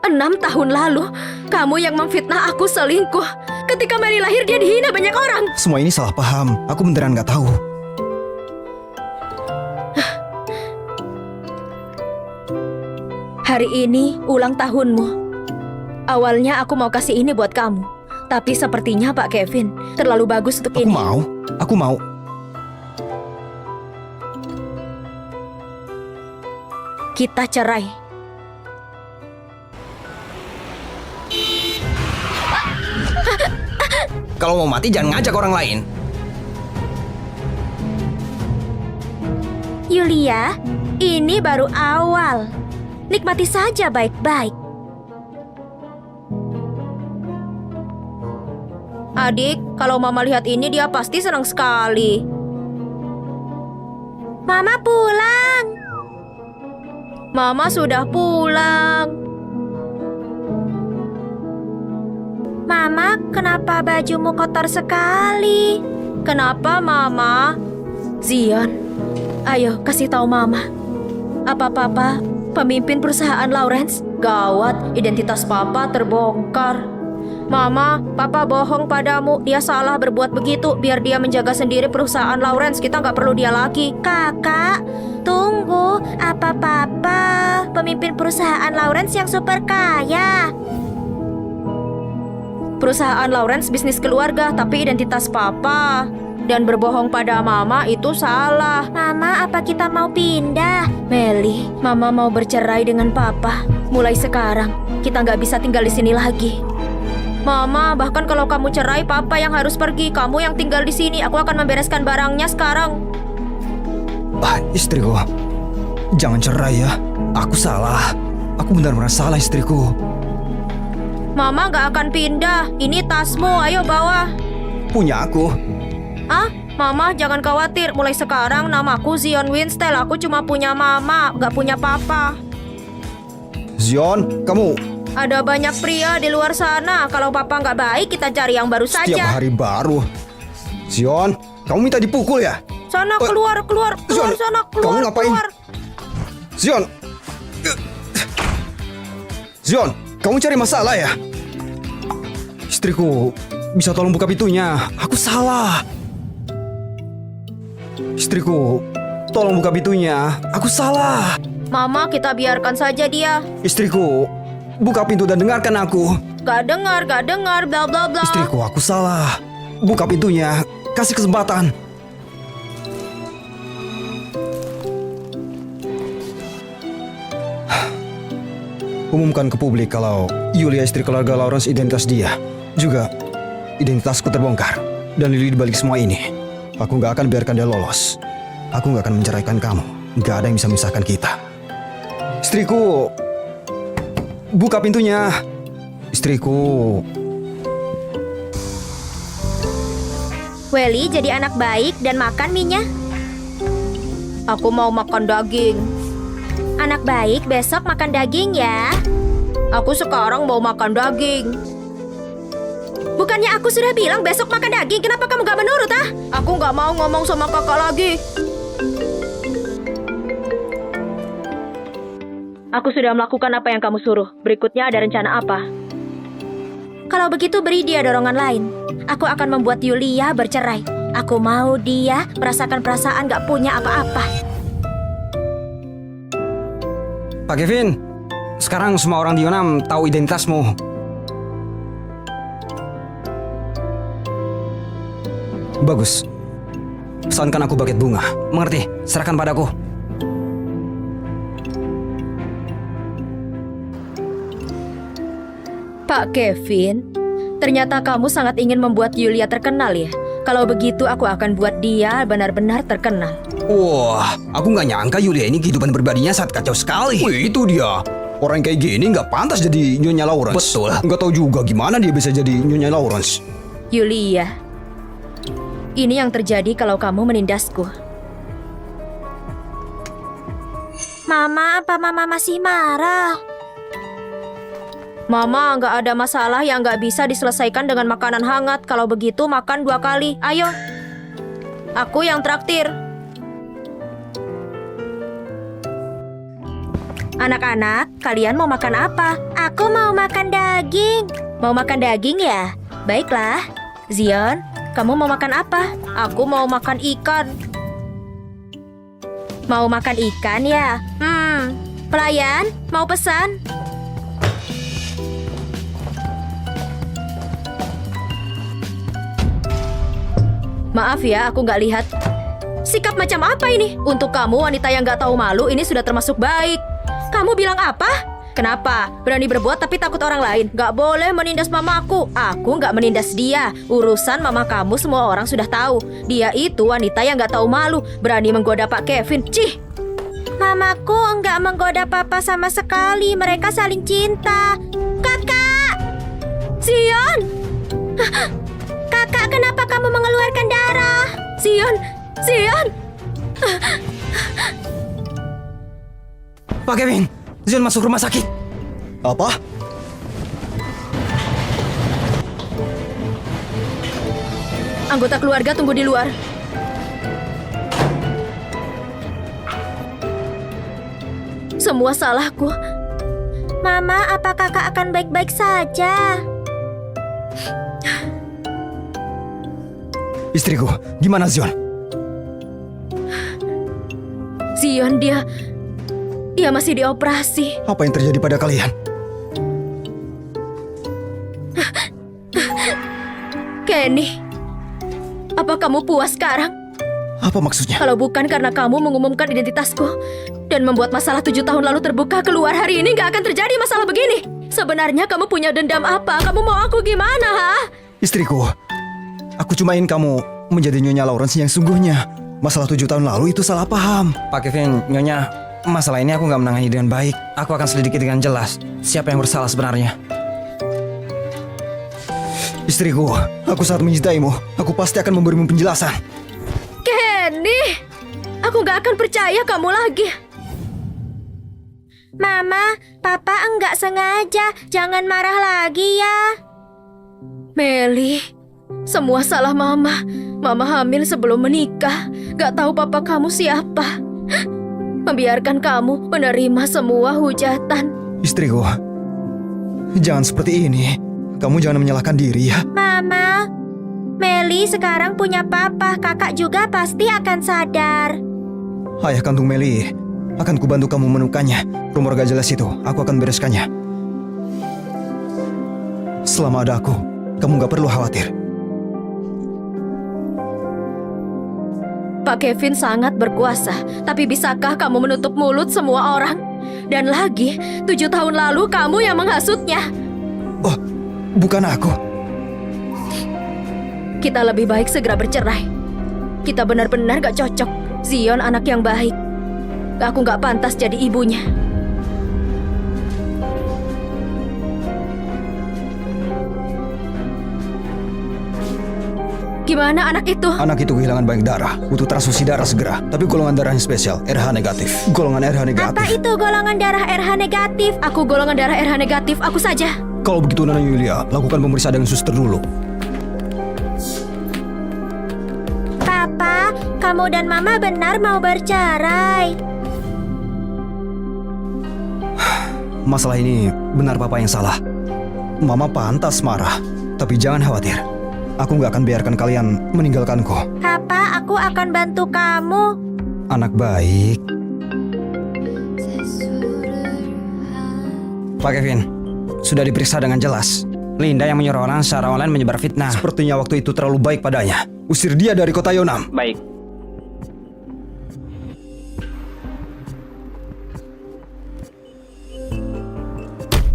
6 tahun lalu, kamu yang memfitnah aku selingkuh. Ketika Mary lahir, dia dihina banyak orang. Semua ini salah paham. Aku beneran nggak tahu. Hari ini ulang tahunmu. Awalnya aku mau kasih ini buat kamu. Tapi sepertinya Pak Kevin terlalu bagus untuk ini. Aku mau. Kita cerai. Kalau mau mati jangan ngajak orang lain. Yulia, ini baru awal. Nikmati saja baik-baik. Adik, kalau Mama lihat ini dia pasti senang sekali. Mama pulang. Mama sudah pulang. Mama, kenapa bajumu kotor sekali? Kenapa, Mama? Zion, ayo kasih tahu Mama. Apa Papa pemimpin perusahaan Lawrence? Gawat, identitas Papa terbongkar. Mama, Papa bohong padamu. Dia salah berbuat begitu biar dia menjaga sendiri perusahaan Lawrence. Kita nggak perlu dia lagi. Kakak, tunggu. Apa Papa pemimpin perusahaan Lawrence yang super kaya? Perusahaan Lawrence bisnis keluarga, tapi identitas Papa. Dan berbohong pada Mama itu salah. Mama, apa kita mau pindah? Melly, Mama mau bercerai dengan Papa. Mulai sekarang, kita nggak bisa tinggal di sini lagi. Mama, bahkan kalau kamu cerai, papa yang harus pergi. Kamu yang tinggal di sini. Aku akan membereskan barangnya sekarang. Istriku, jangan cerai ya. Aku salah. Aku benar-benar salah istriku. Mama nggak akan pindah. Ini tasmu, ayo bawa. Punya aku. Ah, Mama jangan khawatir. Mulai sekarang namaku Zion Winstel. Aku cuma punya mama, nggak punya papa. Zion, kamu Ada banyak pria di luar sana. Kalau papa nggak baik, kita cari yang baru setiap saja. hari baru. Zion, kamu minta dipukul ya? Sana keluar, keluar, keluar Zion, sana, keluar, kamu ngapain? keluar. Zion. Zion, kamu cari masalah ya? Istriku, bisa tolong buka pintunya. Aku salah. Istriku, tolong buka pintunya. Aku salah. Mama, kita biarkan saja dia. Istriku, buka pintu dan dengarkan aku. Gak dengar, bla bla bla. Istriku, aku salah. Buka pintunya. Kasih kesempatan. Umumkan ke publik kalau Yulia istri keluarga Lawrence identitas dia. Juga identitasku terbongkar. Dan Lily dibalik semua ini. Aku gak akan biarkan dia lolos. Aku gak akan menceraikan kamu. Gak ada yang bisa memisahkan kita. Istriku, buka pintunya. Istriku. Welly jadi anak baik dan makan mie-nya. Aku mau makan daging. Anak baik besok makan daging ya. Aku sekarang mau makan daging. Bukannya aku sudah bilang besok makan daging, kenapa kamu gak menurut ah? Aku nggak mau ngomong sama kakak lagi. Aku sudah melakukan apa yang kamu suruh. Berikutnya ada rencana apa? Kalau begitu beri dia dorongan lain. Aku akan membuat Yulia bercerai. Aku mau dia merasakan perasaan gak punya apa-apa. Pak Kevin, sekarang semua orang di Yonam tahu identitasmu. Bagus. Pesankan aku buket bunga. Mengerti? Serahkan padaku. Pak Kevin, ternyata kamu sangat ingin membuat Yulia terkenal ya. Kalau begitu aku akan buat dia benar-benar terkenal. Wah, aku nggak nyangka Yulia ini kehidupan pribadinya sangat kacau sekali. Wih, itu dia. Orang kayak gini nggak pantas jadi Nyonya Lawrence. Betul. Nggak tahu juga gimana dia bisa jadi Nyonya Lawrence. Yulia, ini yang terjadi kalau kamu menindasku. Mama, apa mama masih marah? Mama, nggak ada masalah yang nggak bisa diselesaikan dengan makanan hangat. Kalau begitu makan 2 kali. Ayo. Aku yang traktir. Anak-anak, kalian mau makan apa? Aku mau makan daging. Mau makan daging ya? Baiklah. Zion, kamu mau makan apa? Aku mau makan ikan. Mau makan ikan ya? Pelayan, mau pesan? Maaf ya, aku nggak lihat. Sikap macam apa ini? Untuk kamu wanita yang nggak tahu malu, ini sudah termasuk baik. Kamu bilang apa? Kenapa? Berani berbuat tapi takut orang lain. Nggak boleh menindas mamaku. Aku nggak menindas dia. Urusan mama kamu semua orang sudah tahu. Dia itu wanita yang nggak tahu malu. Berani menggoda Pak Kevin. Cih! Mamaku nggak menggoda papa sama sekali. Mereka saling cinta. Kakak! Zion! Kakak, kenapa kamu mengeluarkan darah? Zion! Zion! Pak Kevin, Zion masuk rumah sakit. Apa? Anggota keluarga tunggu di luar. Semua salahku. Mama, apa kakak akan baik-baik saja? Istriku, gimana Zion? Zion, dia masih dioperasi. Apa yang terjadi pada kalian? Kenny, apa kamu puas sekarang? Apa maksudnya? Kalau bukan karena kamu mengumumkan identitasku dan membuat masalah 7 tahun lalu terbuka keluar hari ini, gak akan terjadi masalah begini. Sebenarnya kamu punya dendam apa? Kamu mau aku gimana, ha? Istriku, aku cuma ingin kamu menjadi Nyonya Lawrence yang sungguhnya. Masalah 7 tahun lalu itu salah paham. Pak Kevin, Nyonya, masalah ini aku nggak menangani dengan baik. Aku akan selidiki dengan jelas siapa yang bersalah sebenarnya. Istriku, aku sangat mencintaimu. Aku pasti akan memberimu penjelasan. Kenny, aku nggak akan percaya kamu lagi. Mama, Papa enggak sengaja. Jangan marah lagi ya. Meli, semua salah Mama. Mama hamil sebelum menikah. Gak tahu papa kamu siapa. Membiarkan kamu menerima semua hujatan. Istriku, jangan seperti ini. Kamu jangan menyalahkan diri ya. Mama, Meli sekarang punya papa. Kakak juga pasti akan sadar. Ayah kandung Meli, akan kubantu kamu menemukannya. Rumor gak jelas itu, aku akan bereskannya. Selama ada aku, kamu gak perlu khawatir. Pak Kevin sangat berkuasa, tapi bisakah kamu menutup mulut semua orang? Dan lagi, 7 tahun lalu kamu yang menghasutnya. Oh, bukan aku. Kita lebih baik segera bercerai. Kita benar-benar gak cocok. Zion anak yang baik. Aku gak pantas jadi ibunya. Gimana anak itu? Anak itu kehilangan banyak darah, butuh transfusi darah segera. Tapi golongan darahnya spesial, RH negatif. Golongan RH negatif. Apa itu golongan darah RH negatif? Aku golongan darah RH negatif, aku saja. Kalau begitu Nona Yulia, lakukan pemeriksaan dengan suster dulu. Papa, kamu dan Mama benar mau bercerai. Masalah ini benar papa yang salah. Mama pantas marah, tapi jangan khawatir. Aku gak akan biarkan kalian meninggalkanku. Papa, aku akan bantu kamu. Anak baik. Pak Kevin, sudah diperiksa dengan jelas. Linda yang menyuruh orang secara online menyebar fitnah. Sepertinya waktu itu terlalu baik padanya. Usir dia dari kota Yonam. Baik.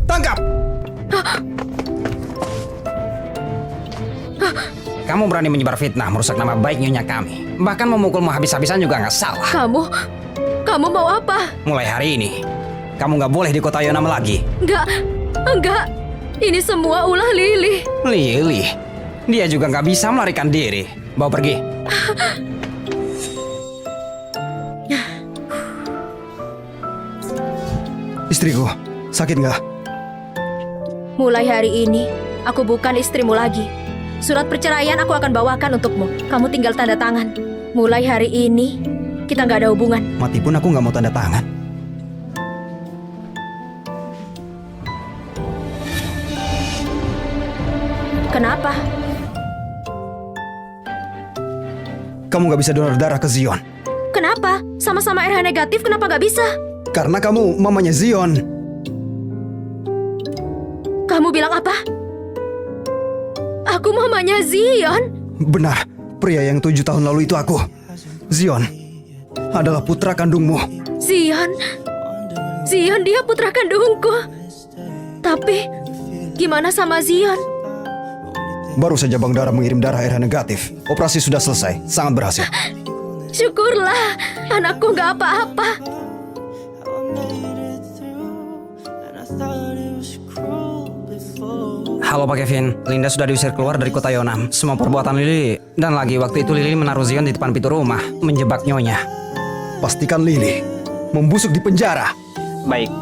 Tangkap! Kamu berani menyebar fitnah, merusak nama baik nyonya kami. Bahkan memukulmu habis-habisan juga nggak salah. Kamu mau apa? Mulai hari ini, kamu nggak boleh di kota Yonam lagi. Enggak. Ini semua ulah Lily. Lily, dia juga nggak bisa melarikan diri. Bawa pergi. Istriku, sakit nggak? Mulai hari ini, aku bukan istrimu lagi. Surat perceraian aku akan bawakan untukmu. Kamu tinggal tanda tangan. Mulai hari ini, kita nggak ada hubungan. Mati pun aku nggak mau tanda tangan. Kenapa? Kamu nggak bisa donor darah ke Zion. Kenapa? Sama-sama RH negatif, kenapa nggak bisa? Karena kamu mamanya Zion. Kamu bilang apa? Aku mamanya Zion. Benar, pria yang 7 tahun lalu itu aku. Zion adalah putra kandungmu. Zion, dia putra kandungku. Tapi, gimana sama Zion? Baru saja Bank Darah mengirim darah RH negatif. Operasi sudah selesai, sangat berhasil. Syukurlah, anakku nggak apa-apa. Halo Pak Kevin, Linda sudah diusir keluar dari kota Yonam. Semua perbuatan Lily. Dan lagi waktu itu Lily menaruh Zion di depan pintu rumah, menjebak nyonya. Pastikan Lily membusuk di penjara. Baik.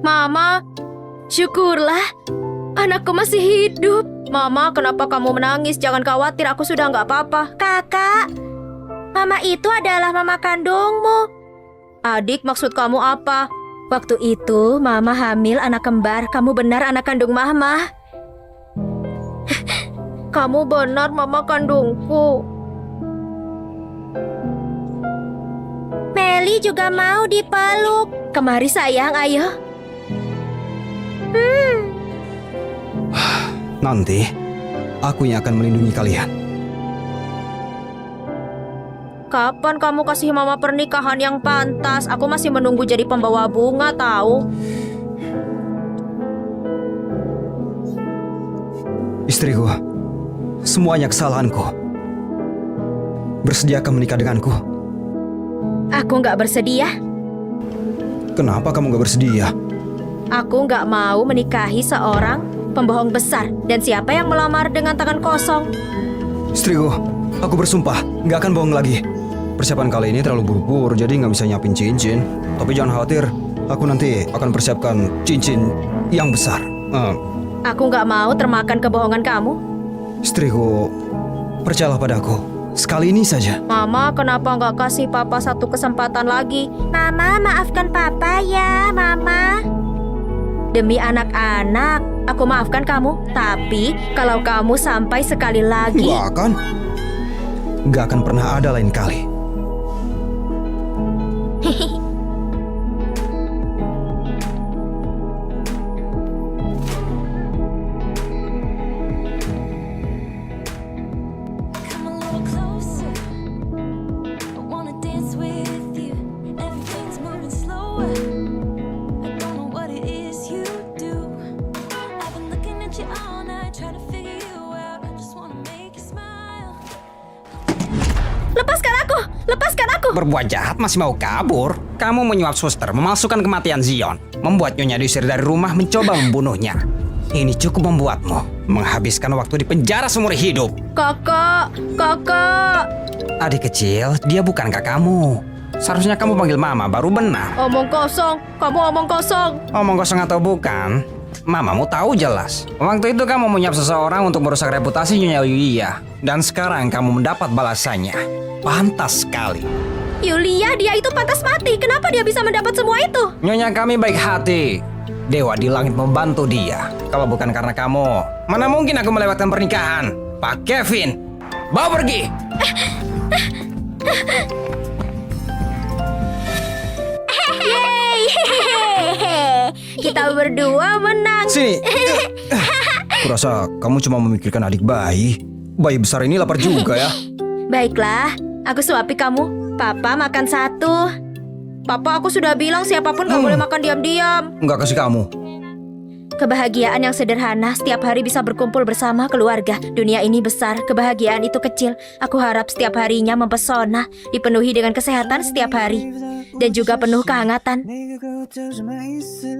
Mama, syukurlah, anakku masih hidup. Mama, kenapa kamu menangis? Jangan khawatir, aku sudah nggak apa-apa. Kakak, Mama itu adalah mama kandungmu. Adik, maksud kamu apa? Waktu itu Mama hamil anak kembar. Kamu benar anak kandung Mama. Kamu benar mama kandungku. Meli juga mau dipeluk. Kemari sayang, ayo. Nanti, aku yang akan melindungi kalian. Kapan kamu kasih mama pernikahan yang pantas? Aku masih menunggu jadi pembawa bunga tahu. Istriku, semuanya kesalahanku. Bersediakah menikah denganku? Aku nggak bersedia. Kenapa kamu gak bersedia? Aku nggak mau menikahi seorang pembohong besar. Dan siapa yang melamar dengan tangan kosong? Istriku, aku bersumpah gak akan bohong lagi. Persiapan kali ini terlalu buru-buru, jadi gak bisa nyiapin cincin. Tapi jangan khawatir, aku nanti akan persiapkan cincin yang besar. Aku nggak mau termakan kebohongan kamu. Istriku, percayalah padaku. Sekali ini saja. Mama, kenapa nggak kasih papa satu kesempatan lagi? Mama, maafkan papa ya, Mama. Demi anak-anak, aku maafkan kamu. Tapi kalau kamu sampai sekali lagi, Gak akan pernah ada lain kali. Come a little closer. I wanna dance with you. Everything's moving slower. I don't know what it is you do. I've been looking at you all night, trying to figure you out. I just wanna make you smile. lepaskan aku, lepaskan aku. Berbuat jahat masih mau kabur? Kamu menyuap suster, memalsukan kematian Zion, membuat Nyonya diusir dari rumah, mencoba membunuhnya. Ini cukup membuatmu menghabiskan waktu di penjara seumur hidup. Kakak. Adik kecil, dia bukan kakakmu. Seharusnya kamu panggil mama, baru benar. Omong kosong, kamu omong kosong. Omong kosong atau bukan, mamamu tahu jelas. Waktu itu kamu menyuap seseorang untuk merusak reputasi Nyonya Yulia. Dan sekarang kamu mendapat balasannya. Pantas sekali. Yulia, dia itu pantas mati. Kenapa dia bisa mendapat semua itu? Nyonya kami baik hati. Dewa di langit membantu dia. Kalau bukan karena kamu, mana mungkin aku melewatkan pernikahan. Pak Kevin, bawa pergi. Kita berdua menang. Sini. Kurasa kamu cuma memikirkan adik bayi. Bayi besar ini lapar juga ya. Baiklah, aku suapi kamu. Papa makan satu. Papa, aku sudah bilang siapapun nggak boleh makan diam-diam. Enggak kasih kamu. Kebahagiaan yang sederhana, setiap hari bisa berkumpul bersama keluarga. Dunia ini besar, kebahagiaan itu kecil. Aku harap setiap harinya mempesona, dipenuhi dengan kesehatan setiap hari, dan juga penuh kehangatan. 每个勾都是每一丝。